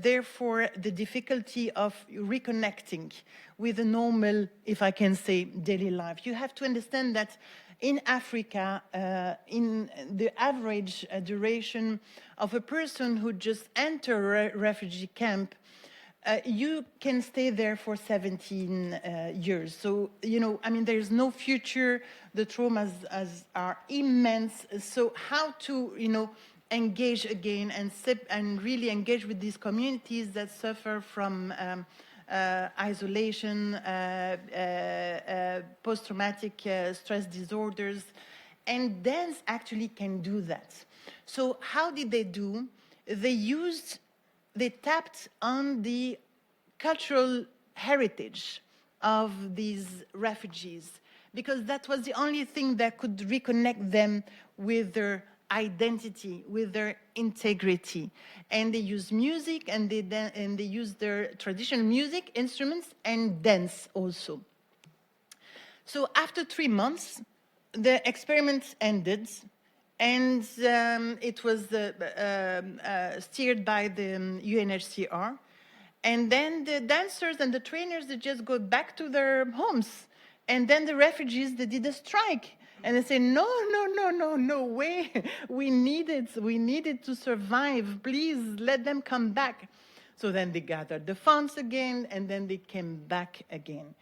S6: therefore the difficulty of reconnecting with a normal, if I can say, daily life. You have to understand that in Africa, in the average duration of a person who just entered a refugee camp, you can stay there for 17 years. So, you know, I mean, there's no future. The traumas are immense. So how to, you know, engage again and really engage with these communities that suffer from isolation, post-traumatic stress disorders, and dance actually can do that. So how did they do? They tapped on the cultural heritage of these refugees because that was the only thing that could reconnect them with their identity, with their integrity. And they use music, and they use their traditional music, instruments, and dance also. So after 3 months, the experiment ended, and it was steered by the UNHCR. And then the dancers and the trainers, they just go back to their homes. And then the refugees, they did a strike. And they say, no way. We need it to survive. Please let them come back. So then they gathered the funds again, and then they came back again.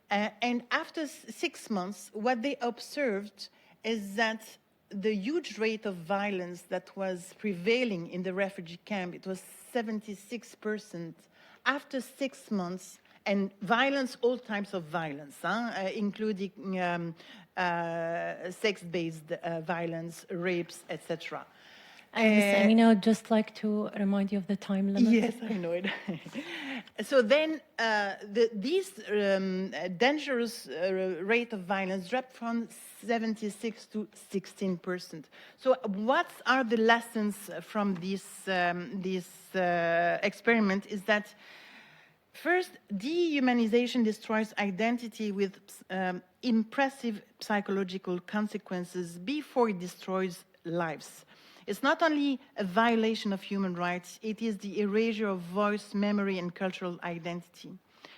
S6: And after 6 months, what they observed is that the huge rate of violence that was prevailing in the refugee camp, it was 76%. After 6 months, and violence, all types of violence, including sex-based violence, rapes, etc.
S1: Ms. Amina, I'd just like to remind you of the time limit.
S6: Yes, I know it. So then this dangerous rate of violence dropped from 76 to 16%. So what are the lessons from this experiment is that first, dehumanization destroys identity with impressive psychological consequences before it destroys lives. It's not only a violation of human rights, it is the erasure of voice, memory, and cultural identity.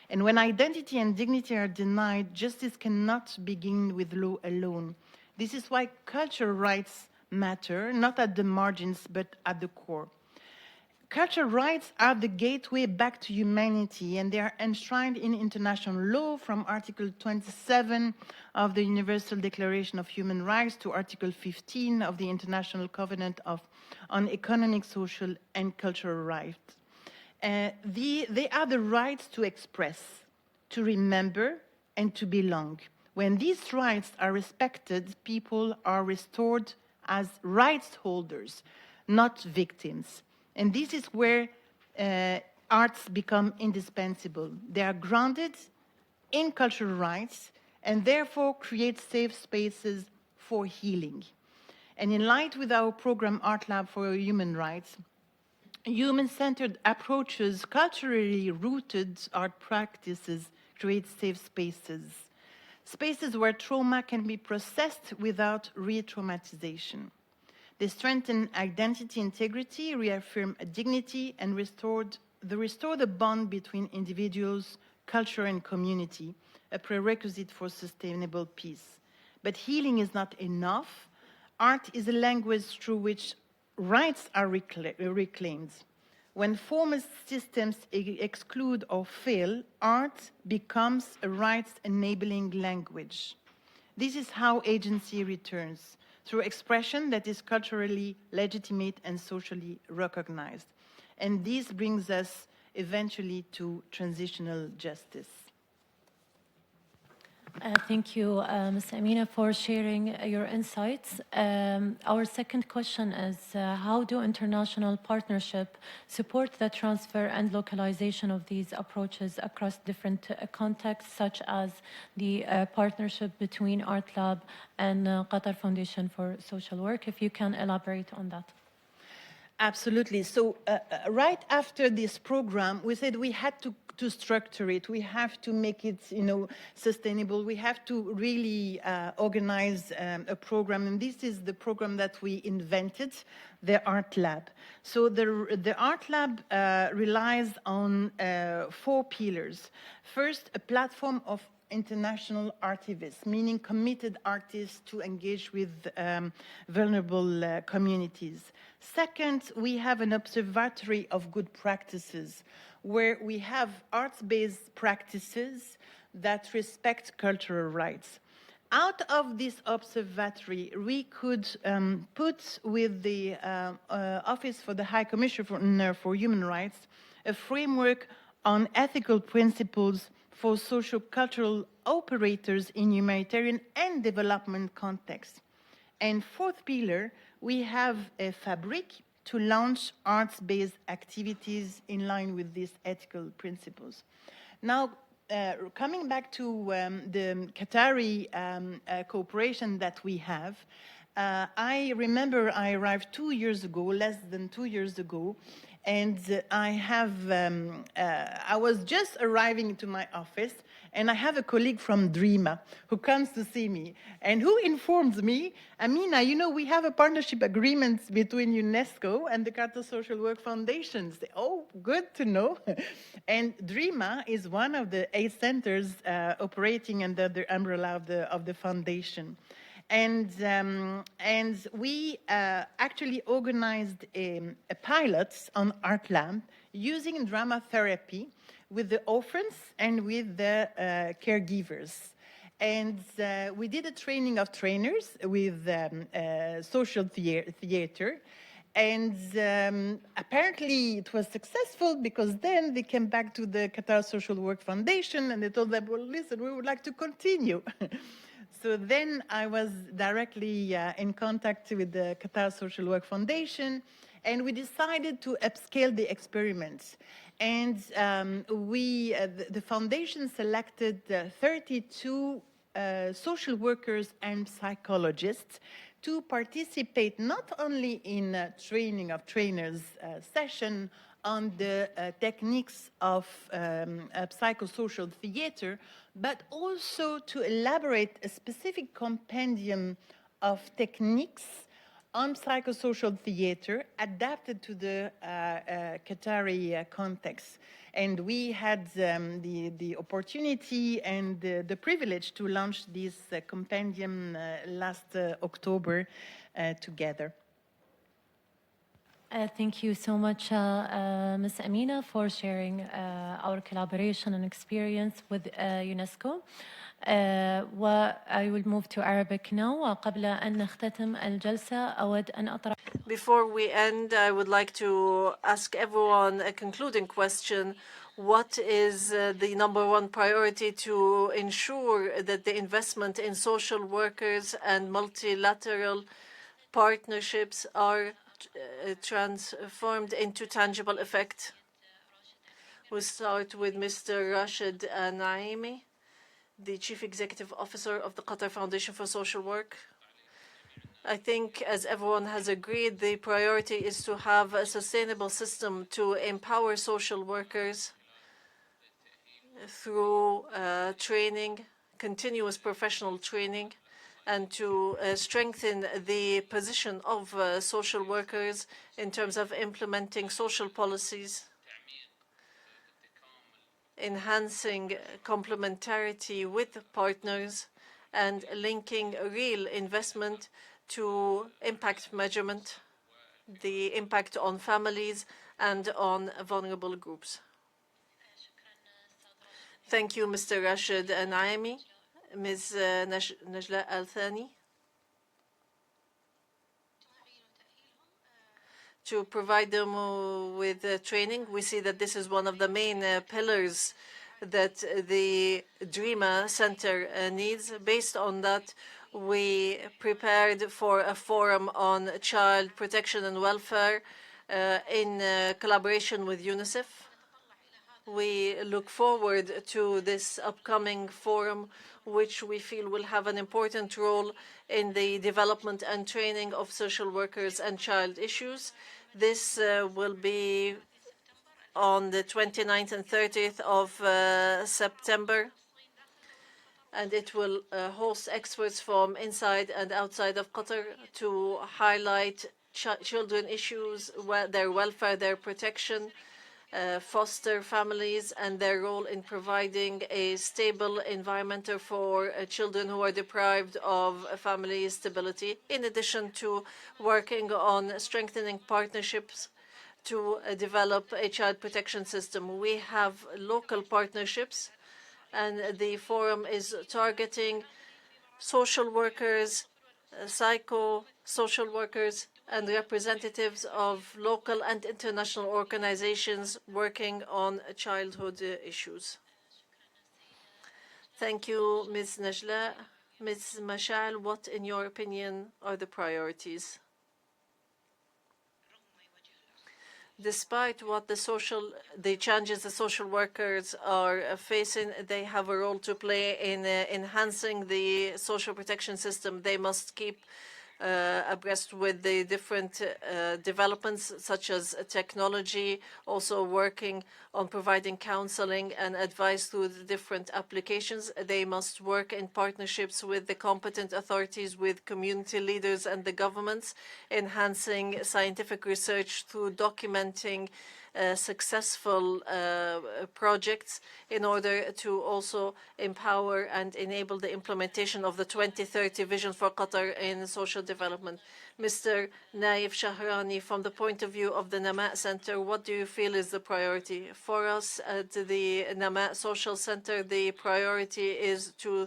S6: And when identity and dignity are denied, justice cannot begin with law alone. This is why cultural rights matter, not at the margins, but at the core. Cultural rights are the gateway back to humanity, and they are enshrined in international law from Article 27 of the Universal Declaration of Human Rights to Article 15 of the International Covenant on Economic, Social, and Cultural Rights. They are the rights to express, to remember, and to belong. When these rights are respected, people are restored as rights holders, not victims. And this is where arts become indispensable. They are grounded in cultural rights and therefore create safe spaces for healing. And in line with our program Art Lab for Human Rights, human-centered approaches, culturally rooted art practices create safe spaces. Spaces where trauma can be processed without re-traumatization. They strengthen identity integrity, reaffirm dignity, and restore the bond between individuals, culture, and community, a prerequisite for sustainable peace. But healing is not enough. Art is a language through which rights are reclaimed. When formal systems exclude or fail, art becomes a rights-enabling language. This is how agency returns, through expression that is culturally legitimate and socially recognized. And this brings us eventually to transitional justice.
S1: Thank you, Ms. Amina, for sharing your insights. Our second question is, how do international partnership support the transfer and localization of these approaches across different contexts, such as the partnership between Art Lab and Qatar Foundation for Social Work? If you can elaborate on that.
S6: Absolutely. So right after this program, we said we had to structure it. We have to make it, sustainable. We have to really organize a program. And this is the program that we invented, the Art Lab. So the Art Lab relies on 4 pillars. First, a platform of international artivists, meaning committed artists to engage with vulnerable communities. Second, we have an observatory of good practices where we have arts-based practices that respect cultural rights. Out of this observatory, we could put with the Office for the High Commissioner for Human Rights a framework on ethical principles for socio-cultural operators in humanitarian and development contexts. And fourth pillar, we have a fabric to launch arts-based activities in line with these ethical principles. Now, coming back to the Qatari cooperation that we have, I remember I arrived 2 years ago, less than 2 years ago, and I was just arriving into my office, and I have a colleague from DREAMA who comes to see me and who informs me, Amina, we have a partnership agreement between UNESCO and the Qatar Social Work Foundations. Oh, good to know. And DREAMA is one of the 8 centers operating under the umbrella of the foundation. And we actually organized a pilot on Art Lab using drama therapy with the orphans and with the caregivers. And we did a training of trainers with social theater. And apparently it was successful because then they came back to the Qatar Social Work Foundation and they told them, well, listen, we would like to continue. So then I was directly in contact with the Qatar Social Work Foundation, and we decided to upscale the experiments. And the foundation selected 32 social workers and psychologists to participate not only in a training of trainers session on the techniques of psychosocial theater, but also to elaborate a specific compendium of techniques on psychosocial theater adapted to the Qatari context. And we had the opportunity and the privilege to launch this compendium last October together.
S1: Thank you so much, Ms. Amina, for sharing our collaboration and experience with UNESCO. I will move to Arabic now. قبل أن نختتم الجلسة أود أن أطرح.
S2: Before we end, I would like to ask everyone a concluding question. What is the #1 priority to ensure that the investment in social workers and multilateral partnerships are transformed into tangible effect? We'll start with Mr. Rashid Naimi, the Chief Executive Officer of the Qatar Foundation for Social Work. I think, as everyone has agreed, the priority is to have a sustainable system to empower social workers through training, continuous professional training, and to strengthen the position of social workers in terms of implementing social policies, enhancing complementarity with partners, and linking real investment to impact measurement, the impact on families and on vulnerable groups. Thank you, Mr. Rashid Naimi. Ms. Najla Al-Thani. To provide them with training, we see that this is one of the main pillars that the DREAMA Center needs. Based on that, we prepared for a forum on child protection and welfare in collaboration with UNICEF. We look forward to this upcoming forum, which we feel will have an important role in the development and training of social workers and child issues. This will be on the 29th and 30th of September, and it will host experts from inside and outside of Qatar to highlight children issues, their welfare, their protection, foster families, and their role in providing a stable environment for children who are deprived of family stability, in addition to working on strengthening partnerships to develop a child protection system. We have local partnerships, and the forum is targeting social workers, psycho-social workers, and representatives of local and international organizations working on childhood issues. Thank you, Ms. Najla. Ms. Mashal, what, in your opinion, are the priorities? Despite what the challenges the social workers are facing, they have a role to play in enhancing the social protection system. They must keep abreast with the different developments such as technology, also working on providing counseling and advice through the different applications. They must work in partnerships with the competent authorities, with community leaders and the governments, enhancing scientific research through documenting successful projects in order to also empower and enable the implementation of the 2030 vision for Qatar in social development. Mr. Naif Shahrani, from the point of view of the Nama Center, what do you feel is the priority? For us at the Nama Social Center, the priority is to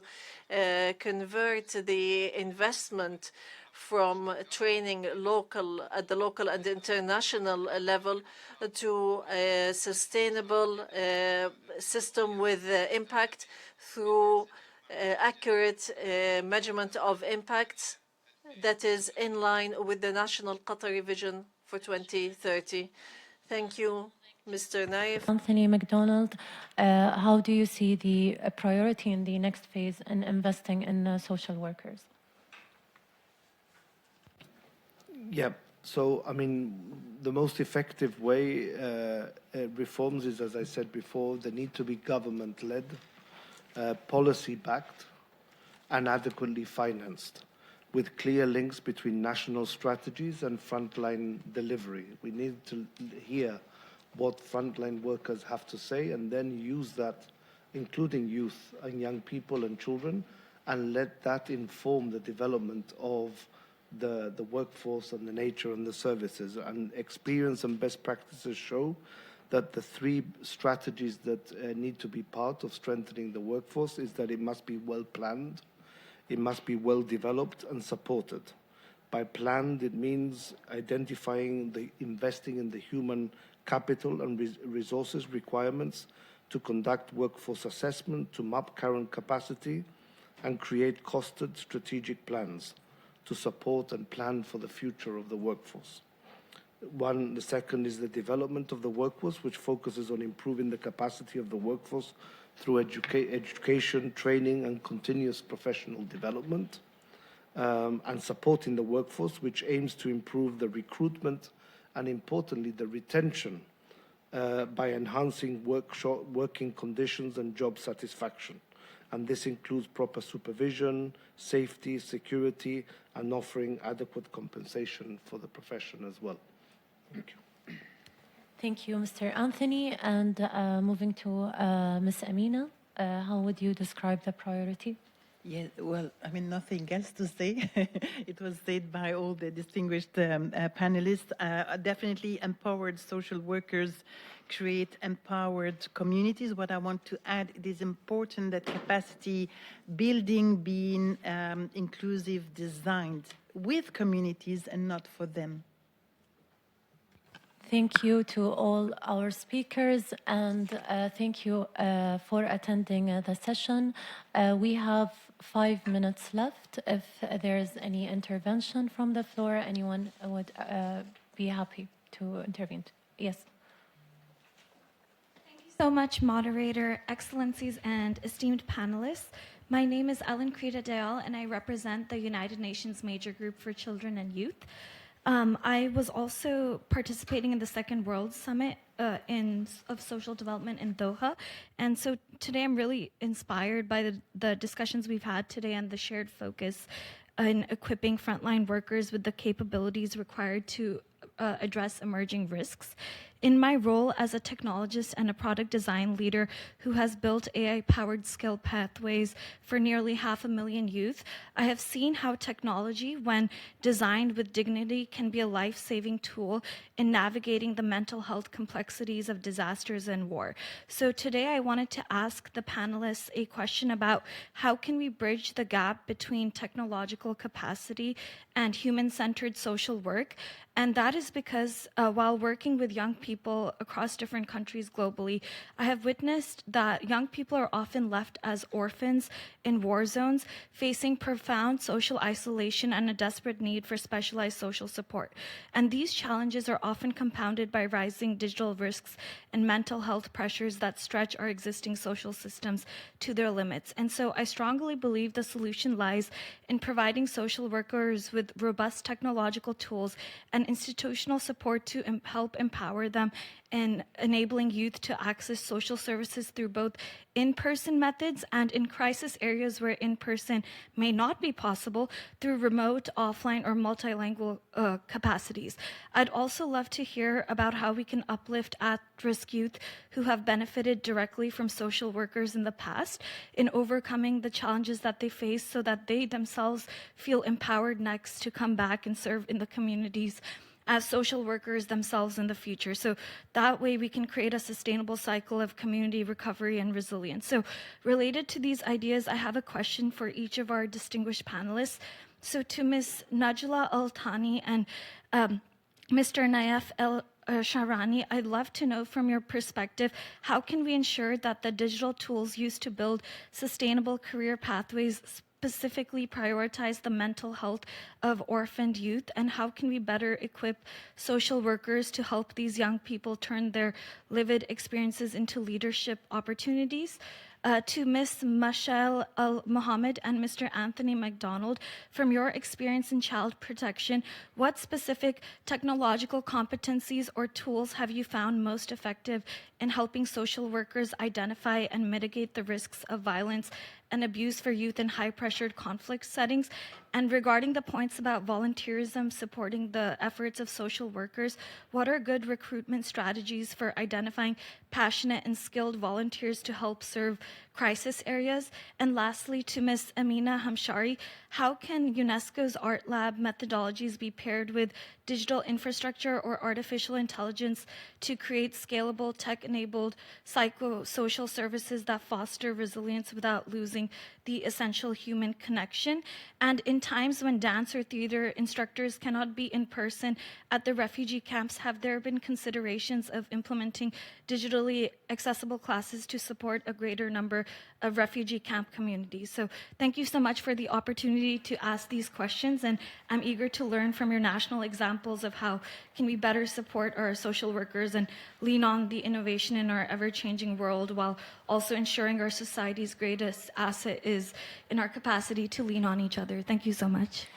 S2: convert the investment from training at the local and international level to a sustainable system with impact through accurate measurement of impacts that is in line with the national Qatari vision for 2030. Thank you, Mr. Naif.
S1: Anthony McDonald, how do you see the priority in the next phase in investing in social workers?
S5: Yeah, so I mean, the most effective way reforms is, as I said before, they need to be government-led, policy-backed, and adequately financed, with clear links between national strategies and frontline delivery. We need to hear what frontline workers have to say and then use that, including youth and young people and children, and let that inform the development of the workforce and the nature and the services. And experience and best practices show that the three strategies that need to be part of strengthening the workforce is that it must be well planned, it must be well developed and supported. By planned, it means identifying investing in the human capital and resources requirements to conduct workforce assessment, to map current capacity, and create costed strategic plans to support and plan for the future of the workforce. The second is the development of the workforce, which focuses on improving the capacity of the workforce through education, training, and continuous professional development, and supporting the workforce, which aims to improve the recruitment and, importantly, the retention by enhancing working conditions and job satisfaction. And this includes proper supervision, safety, security, and offering adequate compensation for the profession as well. Thank you.
S1: Thank you, Mr. Anthony. And moving to Ms. Amina, how would you describe the priority?
S6: Yeah, well, I mean, nothing else to say. It was said by all the distinguished panelists. Definitely empowered social workers create empowered communities. What I want to add, it is important that capacity building being inclusive, designed with communities and not for them.
S1: Thank you to all our speakers, and thank you for attending the session. We have 5 minutes left. If there's any intervention from the floor, anyone would be happy to intervene. Yes.
S7: So much, moderator, excellencies, and esteemed panelists. My name is Ellen Creta Dayal, and I represent the United Nations Major Group for Children and Youth. I was also participating in the Second World Summit of Social Development in Doha. And so today I'm really inspired by the discussions we've had today and the shared focus in equipping frontline workers with the capabilities required to address emerging risks. In my role as a technologist and a product design leader who has built AI-powered skill pathways for nearly 500,000 youth, I have seen how technology, when designed with dignity, can be a life-saving tool in navigating the mental health complexities of disasters and war. So today I wanted to ask the panelists a question about how can we bridge the gap between technological capacity and human-centered social work. And that is because while working with young people across different countries globally, I have witnessed that young people are often left as orphans in war zones, facing profound social isolation and a desperate need for specialized social support. And these challenges are often compounded by rising digital risks and mental health pressures that stretch our existing social systems to their limits. And so I strongly believe the solution lies in providing social workers with robust technological tools and institutional support to help empower them in enabling youth to access social services through both in-person methods and in crisis areas where in-person may not be possible through remote, offline, or multilingual capacities. I'd also love to hear about how we can uplift at-risk youth who have benefited directly from social workers in the past in overcoming the challenges that they face so that they themselves feel empowered next to come back and serve in the communities as social workers themselves in the future. So that way we can create a sustainable cycle of community recovery and resilience. So related to these ideas, I have a question for each of our distinguished panelists. So to Ms. Najla Al-Thani and Mr. Naif Shahrani, I'd love to know from your perspective, how can we ensure that the digital tools used to build sustainable career pathways specifically prioritize the mental health of orphaned youth, and how can we better equip social workers to help these young people turn their lived experiences into leadership opportunities? To Ms. Mashal Al-Mohammed and Mr. Anthony McDonald, from your experience in child protection, what specific technological competencies or tools have you found most effective in helping social workers identify and mitigate the risks of violence and abuse for youth in high-pressured conflict settings? And regarding the points about volunteerism supporting the efforts of social workers, what are good recruitment strategies for identifying passionate and skilled volunteers to help serve crisis areas? And lastly, to Ms. Amina Hamshari, how can UNESCO's Art Lab methodologies be paired with digital infrastructure or artificial intelligence to create scalable, tech-enabled psychosocial services that foster resilience without losing the essential human connection? And in times when dance or theater instructors cannot be in person at the refugee camps, have there been considerations of implementing digitally accessible classes to support a greater number of refugee camp communities? So thank you so much for the opportunity to ask these questions, and I'm eager to learn from your national examples of how can we better support our social workers and lean on the innovation in our ever-changing world while also ensuring our society's greatest asset is in our capacity to lean on each other. Thank you so much.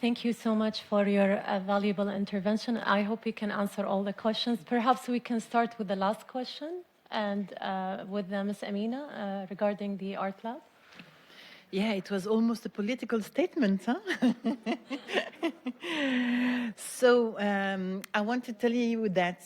S1: Thank you so much for your valuable intervention. I hope we can answer all the questions. Perhaps we can start with the last question and with Ms. Amina regarding the Art Lab.
S6: Yeah, it was almost a political statement, huh? So I want to tell you that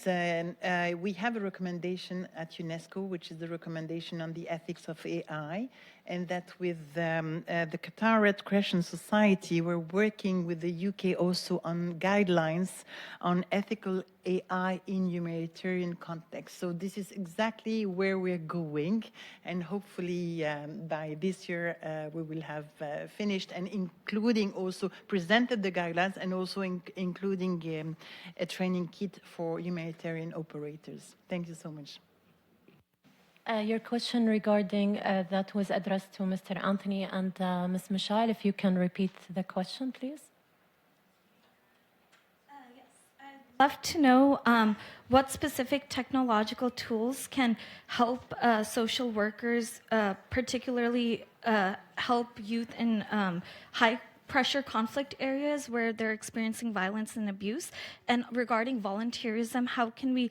S6: we have a recommendation at UNESCO, which is the recommendation on the ethics of AI. and that with the Qatar Red Crescent Society, we're working with the UK also on guidelines on ethical AI in humanitarian context. So this is exactly where we're going, and hopefully by this year we will have finished, and including also presented the guidelines, and also including a training kit for humanitarian operators. Thank you so much.
S1: Your question regarding that was addressed to Mr. Anthony and Ms. Michal. If you can repeat the question, please.
S7: Yes, I'd love to know what specific technological tools can help social workers, particularly help youth in high-pressure conflict areas where they're experiencing violence and abuse. And regarding volunteerism, how can we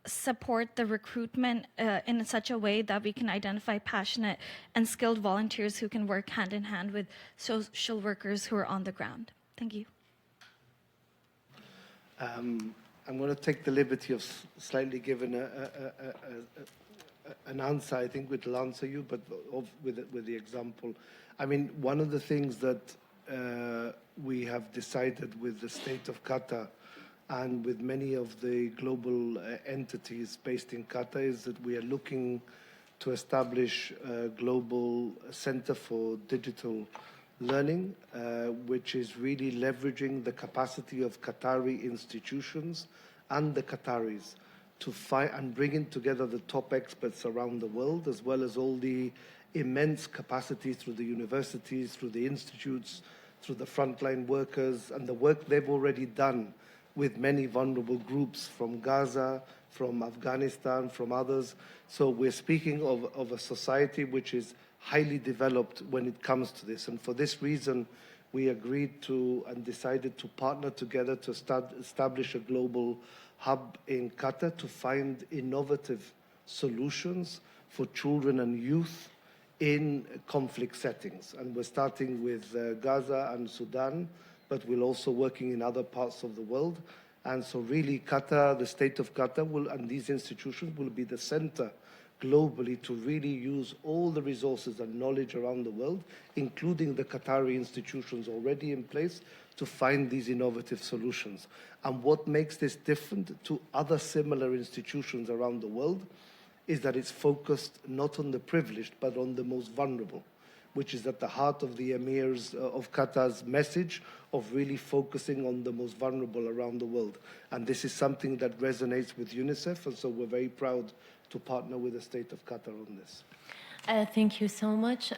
S7: support the recruitment in such a way that we can identify passionate and skilled volunteers who can work hand in hand with social workers who are on the ground? Thank you.
S5: I'm going to take the liberty of slightly giving an answer, I think, which will answer you, but with the example. I mean, one of the things that we have decided with the state of Qatar and with many of the global entities based in Qatar is that we are looking to establish a global center for digital learning, which is really leveraging the capacity of Qatari institutions and the Qataris to find and bringing together the top experts around the world, as well as all the immense capacity through the universities, through the institutes, through the frontline workers, and the work they've already done with many vulnerable groups from Gaza, from Afghanistan, from others. So we're speaking of a society which is highly developed when it comes to this. And for this reason, we agreed to and decided to partner together to establish a global hub in Qatar to find innovative solutions for children and youth in conflict settings. And we're starting with Gaza and Sudan, but we're also working in other parts of the world. And so really Qatar, the state of Qatar will, and these institutions will be the center globally to really use all the resources and knowledge around the world, including the Qatari institutions already in place, to find these innovative solutions. And what makes this different to other similar institutions around the world is that it's focused not on the privileged, but on the most vulnerable, which is at the heart of the emirs of Qatar's message of really focusing on the most vulnerable around the world. And this is something that resonates with UNICEF, and so we're very proud to partner with the state of Qatar on this.
S1: Thank you so much.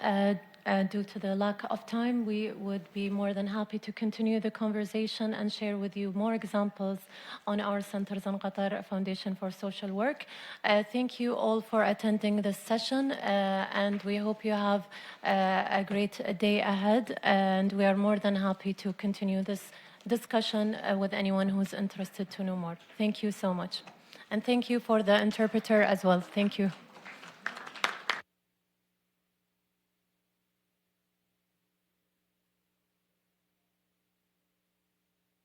S1: Due to the lack of time, we would be more than happy to continue the conversation and share with you more examples on our Centers in Qatar Foundation for Social Work. Thank you all for attending this session, and we hope you have a great day ahead. And we are more than happy to continue this discussion with anyone who's interested to know more. Thank you so much. And thank you for the interpreter as well. Thank you.